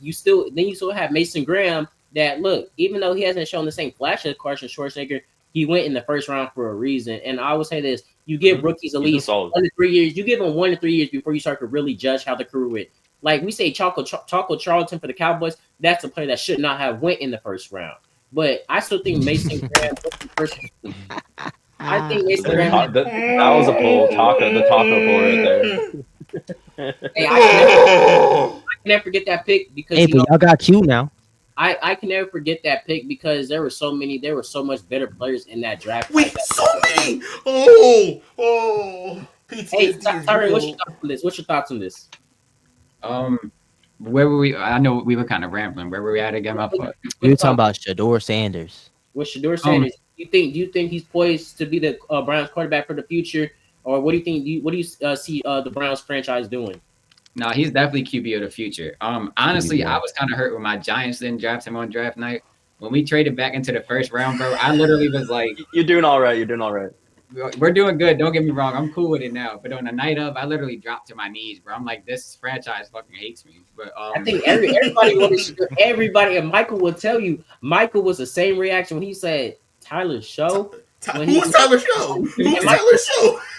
you still have Mason Graham. That look, even though he hasn't shown the same flash as Carson Schwarzenegger, he went in the first round for a reason. And I would say this: you give rookies at least 1 to 3 years. You give them 1 to 3 years before you start to really judge how the career went. Like we say, Choco Charlton for the Cowboys. That's a player that should not have went in the first round. But I still think Mason Graham was the first. I think Mason Graham. That was a poll. The taco poll right there. Hey, I can never forget that pick because but y'all got Q now. I can never forget that pick because there were so much better players in that draft. Wait, so many! Oh. Hey, Tyron, what's your thoughts on this? Where were we? I know we were kind of rambling. Where were we at again? We were talking about Shador Sanders. With Shador Sanders, do you think he's poised to be the Browns quarterback for the future, or what do you think? What do you see the Browns franchise doing? No, he's definitely QB of the future. Honestly, I was kind of hurt when my Giants didn't draft him on draft night. When we traded back into the first round, bro, I literally was like, "You're doing all right. We're doing good. Don't get me wrong. I'm cool with it now. But on the night of, I literally dropped to my knees, bro. I'm like, this franchise fucking hates me. But I think everybody, and Michael will tell you, Michael was the same reaction when he said Tyler Show. Who's Tyler Show? He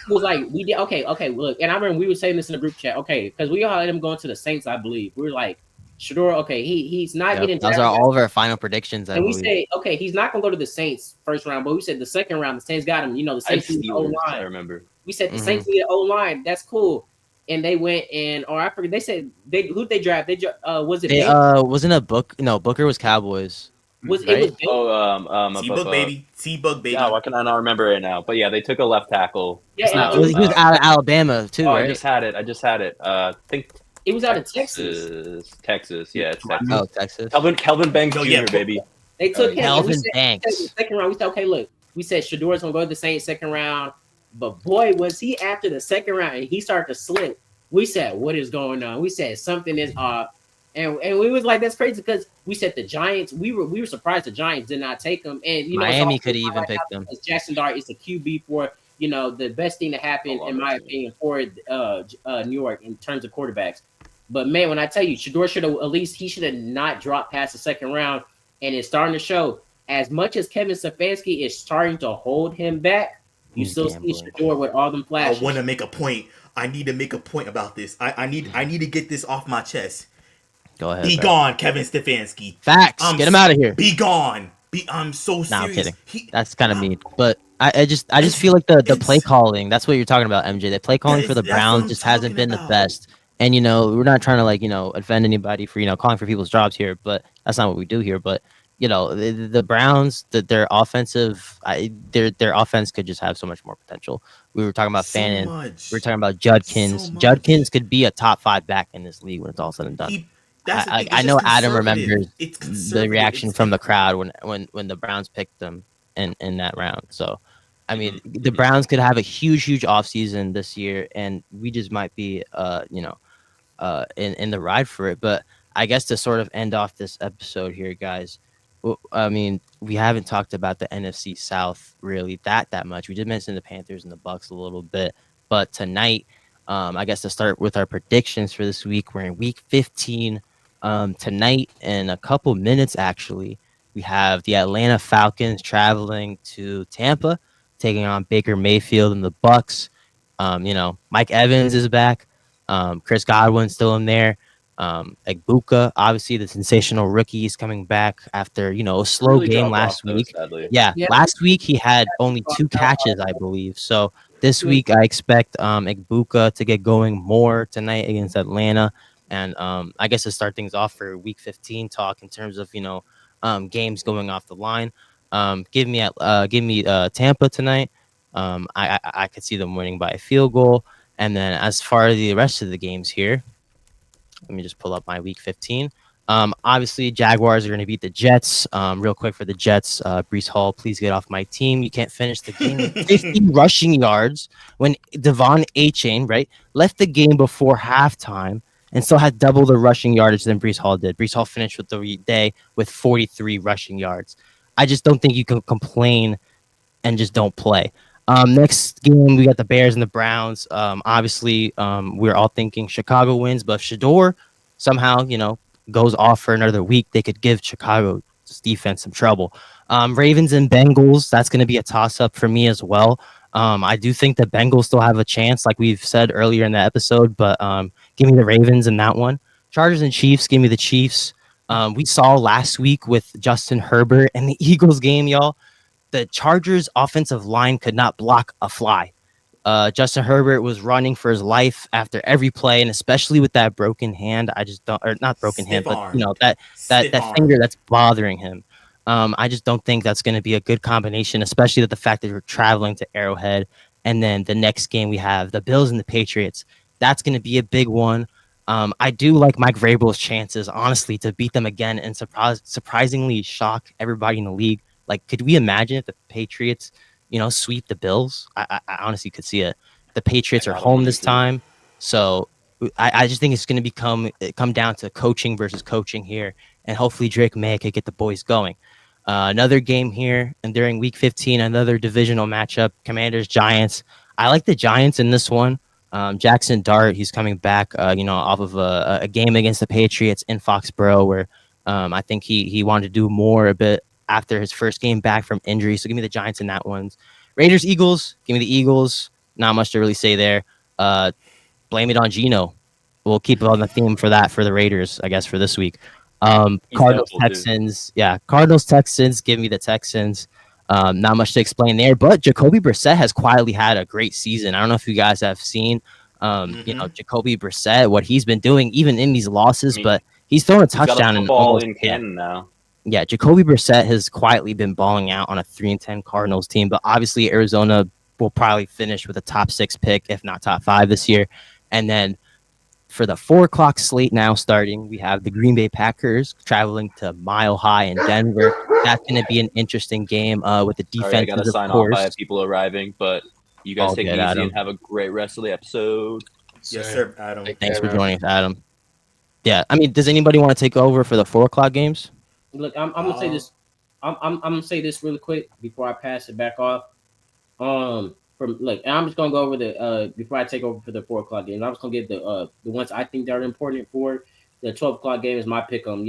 was like, we did okay, look, and I remember we were saying this in the group chat, because we all had him going to the Saints, I believe. We were like, Shador, he's not getting. Those are all of our final predictions. And we say, he's not gonna go to the Saints first round, but we said the second round, the Saints got him. The Saints need O line. I remember. We said the Saints need an O line. That's cool. And they went I forget. They said who'd they draft? Was it? Wasn't a book? No, Booker was Cowboys. Was right? It was T-Book baby. Yeah, why can I not remember it now? But yeah, they took a left tackle. Yeah, he was out of Alabama too, right? I just had it. I think it was out of Texas. Texas, yeah, it's Texas. Oh, Texas. Kelvin Banks Jr., baby. They took him. Kelvin Banks. Second round, we said, look, we said Shador's gonna go to the Saints second round, but boy, was he after the second round and he started to slip. We said, what is going on? We said something is off. And we was like, that's crazy because we said the Giants. We were surprised the Giants did not take them. And Miami could even pick them. Jackson Dart is a QB for the best thing to happen in my opinion for New York in terms of quarterbacks. But man, when I tell you, Shador should have not dropped past the second round, and it's starting to show. as much as Kevin Stefanski is starting to hold him back, you He's still see gambling. Shador with all them I flashes. want to make a point. I need to make a point about this. I need to get this off my chest. Go ahead, Be bro. gone, Kevin Stefanski. Facts. Get him out of here. Be gone. I'm so Nah, I'm serious. kidding. That's kind of mean, but I just feel like the play calling. That's what you're talking about, MJ. The play calling for the that's what Browns I'm just hasn't talking been the about. best. And we're not trying to offend anybody for calling for people's jobs here, but that's not what we do here. But the Browns, their offensive, their offense could just have so much more potential. We were talking about So Fannin. We were much. talking about So Judkins. much. Judkins could be a top 5 back in this league when it's all said and done. That's the thing. I It's just know Adam conservative. remembers It's the conservative. reaction from the crowd when the Browns picked them in that round. So, I mean, the Browns could have a huge offseason this year, and we just might be, in the ride for it. But I guess to sort of end off this episode here, guys, I mean, we haven't talked about the NFC South really that much. We did mention the Panthers and the Bucks a little bit, but tonight, I guess to start with our predictions for this week, we're in week 15. Tonight, in a couple minutes, actually, we have the Atlanta Falcons traveling to Tampa, taking on Baker Mayfield and the Bucks. Mike Evans is back. Chris Godwin's still in there. Egbuka, obviously the sensational rookie, is coming back after a slow Really game dropped off last though, week. sadly. Yeah, Yeah. last week he had only 2 catches, I believe. So this week I expect Egbuka to get going more tonight against Atlanta, and I guess to start things off for Week 15 talk in terms of games going off the line. Give me Tampa tonight. I could see them winning by a field goal. And then as far as the rest of the games here, let me just pull up my week 15. Obviously, Jaguars are going to beat the Jets. Real quick for the Jets, Brees Hall, please get off my team. You can't finish the game with 50 rushing yards when Devon A-Chain, right, left the game before halftime and still had double the rushing yardage than Brees Hall did. Brees Hall finished with the day with 43 rushing yards. I just don't think you can complain and just don't play. Next game, we got the Bears and the Browns. Obviously, we're all thinking Chicago wins, but if Shador somehow, goes off for another week, they could give Chicago's defense some trouble. Ravens and Bengals, that's going to be a toss-up for me as well. I do think the Bengals still have a chance, like we've said earlier in the episode, but give me the Ravens in that one. Chargers and Chiefs, give me the Chiefs. We saw last week with Justin Herbert and the Eagles game, y'all. The Chargers offensive line could not block a fly. Justin Herbert was running for his life after every play, and especially with that broken hand, I just don't, or not broken hand, Stiff but arm. that Stiff finger arm. that's bothering him. I just don't think that's going to be a good combination, especially with the fact that we're traveling to Arrowhead, and then the next game we have the Bills and the Patriots. That's going to be a big one. I do like Mike Vrabel's chances, honestly, to beat them again and surprisingly shock everybody in the league. Like, could we imagine if the Patriots, sweep the Bills? I honestly could see it. The Patriots I are got home 'em this too. time, so I just think it's going to come down to coaching versus coaching here, and hopefully Drake May could get the boys going. Another game here, and during Week 15, another divisional matchup: Commanders Giants. I like the Giants in this one. Jackson Dart, he's coming back, off of a game against the Patriots in Foxborough, where I think he wanted to do more a bit after his first game back from injury. So give me the Giants in that one. Raiders, Eagles. Give me the Eagles. Not much to really say there. Blame it on Geno. We'll keep it on the theme for that for the Raiders, I guess, for this week. He's Cardinals, doubtful too. Texans. Yeah, Cardinals, Texans. Give me the Texans. Not much to explain there, but Jacoby Brissett has quietly had a great season. I don't know if you guys have seen, Jacoby Brissett, what he's been doing, even in these losses, but he's thrown a He's got a touchdown in football almost in Canton now. yeah, Jacoby Brissett has quietly been balling out on a 3-10 Cardinals team, but obviously Arizona will probably finish with a top 6 pick, if not top 5 this year. And then for the 4 o'clock slate now starting, we have the Green Bay Packers traveling to Mile High in Denver. That's going to be an interesting game with the Sorry, I defenses, gotta of sign off. I course. have people arriving, but you guys All take it good, easy Adam. and have a great rest of the episode. Yes, sir, Adam. Thanks for joining us, Adam. Yeah, I mean, does anybody want to take over for the 4 o'clock games? Look, I'm gonna say this. I'm gonna say this really quick before I pass it back off. And I'm just gonna go over the before I take over for the 4 o'clock game. I'm just gonna give the ones I think that are important for the 12 o'clock game is my pick 'em.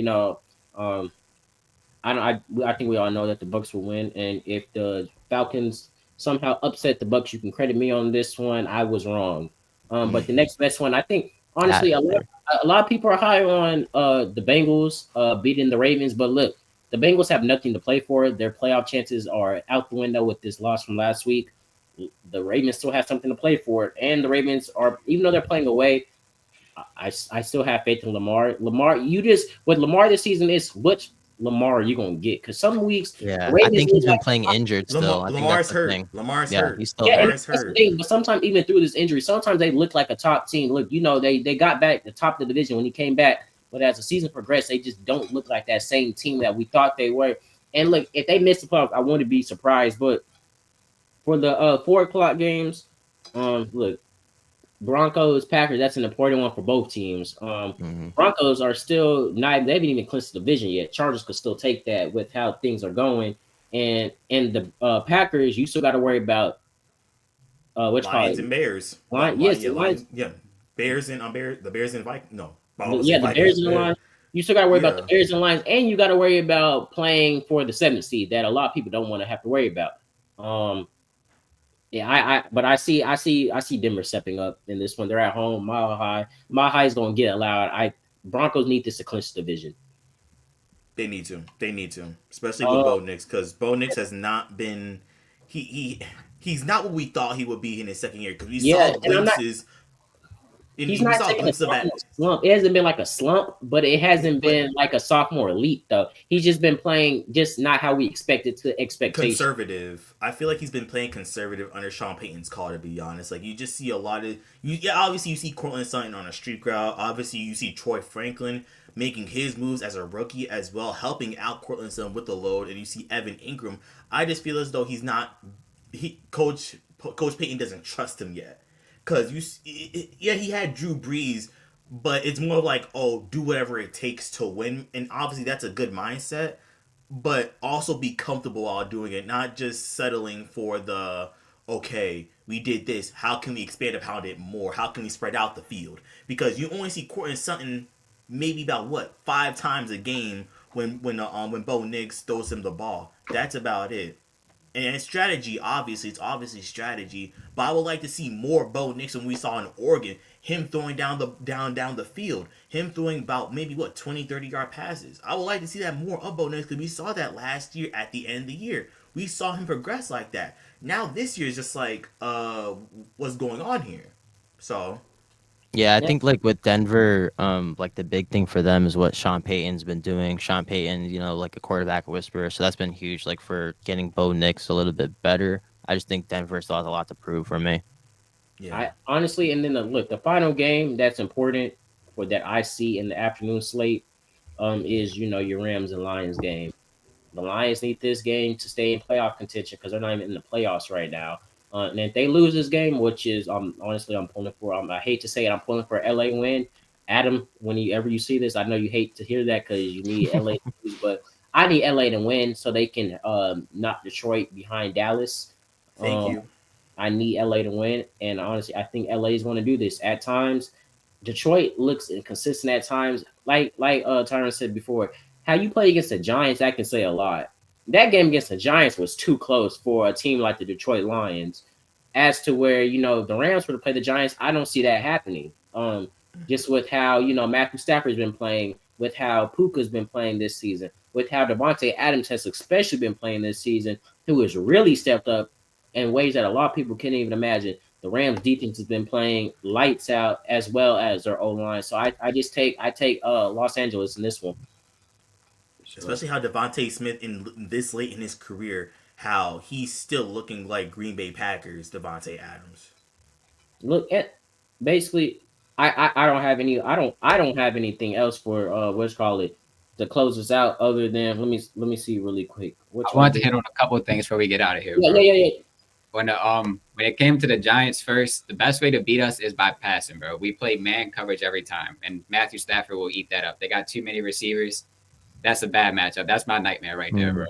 I think we all know that the Bucks will win, and if the Falcons somehow upset the Bucks, you can credit me on this one. I was wrong. But the next best one, I think That honestly, Hitler. a lot of people are high on the Bengals beating the Ravens, but look, the Bengals have nothing to play for. Their playoff chances are out the window with this loss from last week. The Ravens still have something to play for, and the Ravens are, even though they're playing away, I still have faith in Lamar. Lamar, you just with Lamar this season is which Lamar are you gonna get? Because some weeks the Yeah, I Ravens think look he's been like playing injured still. I think that's Lamar's the hurt. thing. Lamar's Yeah, hurt. he's still yeah, and hurt. Lamar's that's the hurt. thing. But sometimes even through this injury, sometimes they look like a top team. Look, they got back the top of the division when he came back, but as the season progressed, they just don't look like that same team that we thought they were. And look, if they miss the playoffs, I wouldn't be surprised. But for the 4 o'clock games, look, Broncos, Packers, that's an important one for both teams. Mhm. Broncos are still not, they haven't even clinched the division yet. Chargers could still take that with how things are going. And the Packers, you still got to worry about what you call Lions it. and Bears. Yes, Yeah, the Lions. Lions. Yeah, Bears and the Bears and Vikings. No, I almost say Yeah, the Vikings. Bears and the Lions. You still got to worry about the Yeah, Bears and the Lions, and you got to worry about playing for the 7th seed that a lot of people don't want to have to worry about. Um, Yeah, but I see Denver stepping up in this one. They're at home, Mile High. Mile High is going to get allowed. Broncos need this to clinch the division. they need to. They need to, especially with Uh, Bo Nix, because Bo Nix has not been. He he he's not what we thought he would be in his second year. Because we yeah, saw and I'm not. glimpses. And He's we not saw taking a glimpses of that. sophomore slump. It hasn't been like a slump, but it hasn't But been like a sophomore elite though. He's just been playing just not how we expected to expectation. conservative. I feel like he's been playing conservative under Sean Payton's call. To be honest, like you just see a lot of you. Yeah, obviously you see Cortland Sutton on a street route. Obviously you see Troy Franklin making his moves as a rookie as well, helping out Cortland Sutton with the load, and you see Evan Ingram. I just feel as though he's not. Coach Payton doesn't trust him yet, because yeah, he had Drew Brees, but it's more like, oh, do whatever it takes to win, and obviously that's a good mindset, but also be comfortable while doing it, not just settling for the, okay, we did this, how can we expand upon it more, how can we spread out the field, because you only see Courtland Sutton maybe about what 5 times a game when Bo Nix throws him the ball. That's about it. And it's strategy, obviously. It's obviously strategy. But I would like to see more Bo Nix than we saw in Oregon. Him throwing down the field. Him throwing about maybe 20, 30 yard passes. I would like to see that more of Bo Nix, because we saw that last year at the end of the year. We saw him progress like that. Now this year is just like, what's going on here? So Yeah, I Yeah, think like with Denver, like the big thing for them is what Sean Payton's been doing. Sean Payton, like a quarterback whisperer, so that's been huge. Like for getting Bo Nix a little bit better. I just think Denver still has a lot to prove for me. yeah. I honestly, and then look, the final game that's important for that I see in the afternoon slate, is your Rams and Lions game. The Lions need this game to stay in playoff contention because they're not even in the playoffs right now. And if they lose this game, which is honestly I'm pulling for, I hate to say it, I'm pulling for LA win. Adam, whenever you see this, I know you hate to hear that because you need LA to lose, but I need LA to win so they can knock Detroit behind Dallas. Thank Um, you. I need LA to win, and honestly, I think LA is going to do this at times. Detroit looks inconsistent at times, like Tyron said before. How you play against the Giants, that can say a lot. That game against the Giants was too close for a team like the Detroit Lions. As to where the Rams were to play the Giants, I don't see that happening. Just with how Matthew Stafford's been playing, with how Puka's been playing this season, with how Devontae Adams has especially been playing this season, who has really stepped up in ways that a lot of people can't even imagine. The Rams defense has been playing lights out as well as their O line. So I take Los Angeles in this one. Sure. Especially how Devontae Smith in this late in his career, how he's still looking like Green Bay Packers Devontae Adams. Look at basically I don't have I don't have anything else for what's call it to close us out other than let me see really quick. Which I one want to did hit on a couple of things before we get out of here, yeah, bro. yeah, yeah, yeah. When it came to the Giants first, the best way to beat us is by passing, bro. We play man coverage every time, and Matthew Stafford will eat that up. They got too many receivers. That's a bad matchup. That's my nightmare right there, bro.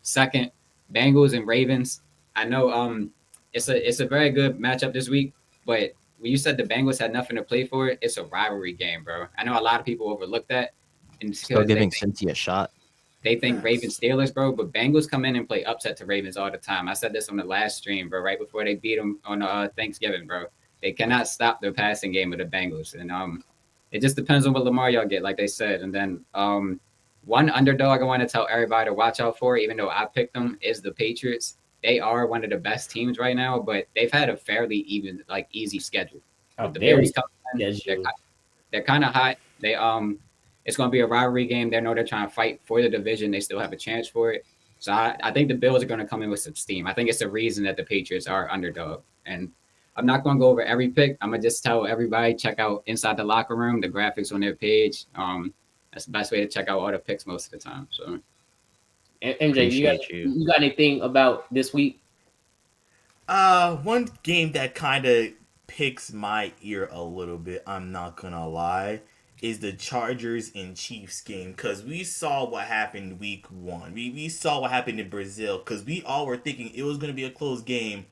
Second, Bengals and Ravens. I know it's a very good matchup this week, but when you said the Bengals had nothing to play for, it's a rivalry game, bro. I know a lot of people overlook that, and it's Still because they giving think Cincy a shot. they think Ravens Steelers, bro, but Bengals come in and play upset to Ravens all the time. I said this on the last stream, bro, right before they beat them on Thanksgiving, bro. They cannot stop their passing game of the Bengals, and it just depends on what Lamar y'all get, like they said. And then one underdog I want to tell everybody to watch out for, even though I picked them, is the Patriots. They are one of the best teams right now, but they've had a fairly easy schedule. The Bears come in, they're kind of hot. They it's going to be a rivalry game. They know they're trying to fight for the division. They still have a chance for it. So I think the Bills are going to come in with some steam. I think it's the reason that the Patriots are underdog. And I'm not going to go over every pick. I'm going to just tell everybody, check out Inside the Locker Room, the graphics on their page. That's the best way to check out all the picks most of the time. So, MJ, you got anything about this week? One game that kind of picks my ear a little bit, I'm not gonna lie, is the Chargers and Chiefs game, because we saw what happened week 1. We saw what happened in Brazil, because we all were thinking it was going to be a close game,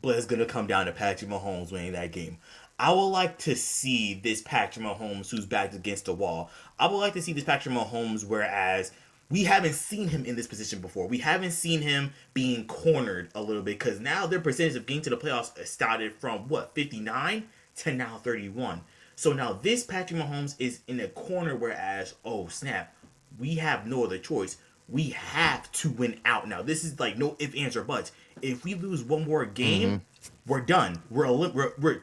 but it's going to come down to Patrick Mahomes winning that game. I would like to see this Patrick Mahomes who's backed against the wall. I would like to see this Patrick Mahomes, whereas we haven't seen him in this position before. We haven't seen him being cornered a little bit, because now their percentage of getting to the playoffs started from, 59 to now 31. So now this Patrick Mahomes is in a corner, whereas, oh snap, we have no other choice. We have to win out now. This is like no ifs, ands, or buts. If we lose one more game, we're done. We're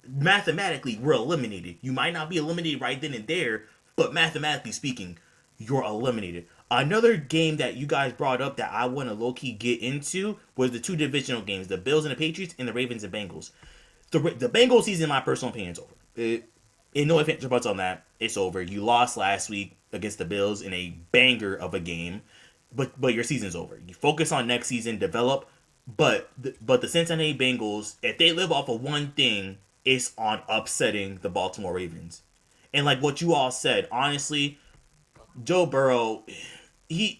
mathematically, we're eliminated. You might not be eliminated right then and there, but mathematically speaking, you're eliminated. Another game that you guys brought up that I want to low-key get into was the two divisional games, the Bills and the Patriots, and the Ravens and Bengals. The Bengals season, in my personal opinion, is over. No ifs, ands, or buts on that. It's over. You lost last week against the Bills in a banger of a game, but your season's over. You focus on next season, develop. But the Cincinnati Bengals, if they live off of one thing, it's on upsetting the Baltimore Ravens. And like what you all said, honestly, Joe Burrow, Joe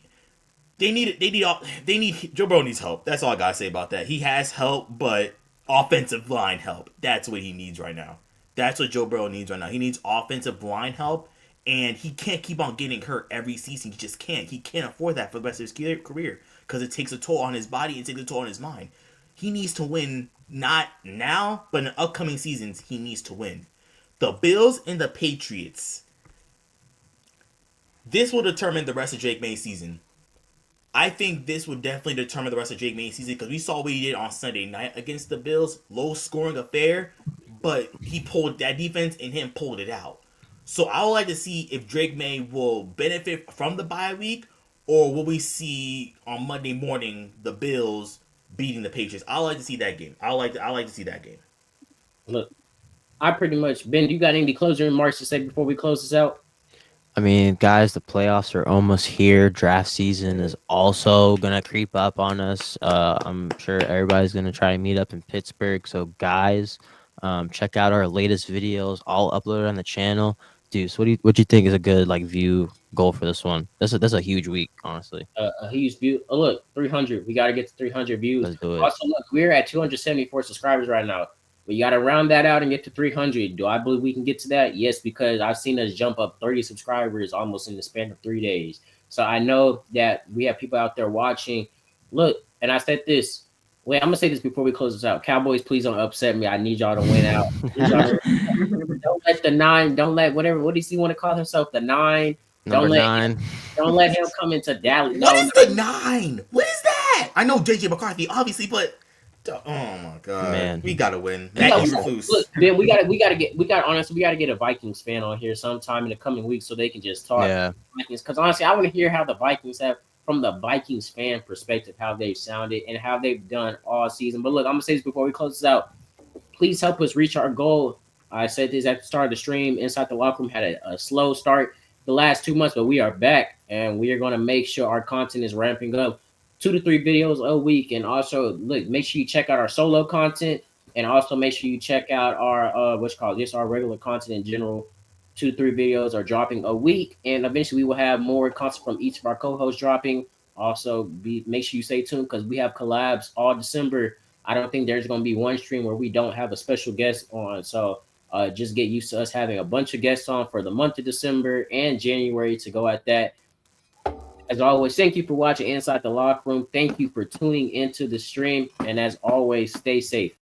Burrow needs help. That's all I gotta say about that. He has help, but offensive line help. That's what he needs right now. That's what Joe Burrow needs right now. He needs offensive line help, and he can't keep on getting hurt every season. He just can't. He can't afford that for the rest of his career, because it takes a toll on his body and it takes a toll on his mind. He needs to win, not now, but in upcoming seasons, he needs to win. The Bills and the Patriots. This will determine the rest of Drake May's season. I think this would definitely determine the rest of Drake May's season, because we saw what he did on Sunday night against the Bills. Low scoring affair, but he pulled that defense and him pulled it out. So I would like to see if Drake May will benefit from the bye week, or will we see on Monday morning the Bills beating the Patriots? I would like to see that game. I like to see that game. Look, I pretty much, Ben, you got any closing remarks to say before we close this out? I mean, guys, the playoffs are almost here. Draft season is also going to creep up on us. I'm sure everybody's going to try to meet up in Pittsburgh. So, guys, check out our latest videos, all uploaded on the channel. Deuce, what do you think is a good view goal for this one? That's a huge week, honestly. A huge view. Oh, look, 300. We got to get to 300 views. Let's do it. Also, look, we're at 274 subscribers right now. We got to round that out and get to 300. Do I believe we can get to that? Yes, because I've seen us jump up 30 subscribers almost in the span of 3 days. So I know that we have people out there watching. Look, and I said this. Wait, I'm going to say this before we close this out. Cowboys, please don't upset me. I need y'all to win out. Don't let the 9, don't let whatever, what does he want to call himself? The 9. Number 9. Don't let him come into Dallas. What is the 9? What is that? I know JJ McCarthy, obviously, but oh my god, man, we gotta win. Look, Ben, we gotta get a Vikings fan on here sometime in the coming weeks so they can just talk. Yeah. Vikings, because honestly, I want to hear how the Vikings have, from the Vikings fan perspective, how they've sounded and how they've done all season. But look, I'm gonna say this before we close this out. Please help us reach our goal. I said this at the start of the stream. Inside the Locker Room had a slow start the last 2 months, but we are back and we are going to make sure our content is ramping up. 2 to 3 videos a week. And also, look, make sure you check out our solo content, and also make sure you check out our our regular content in general. 2 to 3 videos are dropping a week, and eventually we will have more content from each of our co-hosts dropping. Also, make sure you stay tuned, because we have collabs all December. I don't think there's going to be one stream where we don't have a special guest on. So just get used to us having a bunch of guests on for the month of December and January to go at that. As always, thank you for watching Inside the Locker Room. Thank you for tuning into the stream. And as always, stay safe.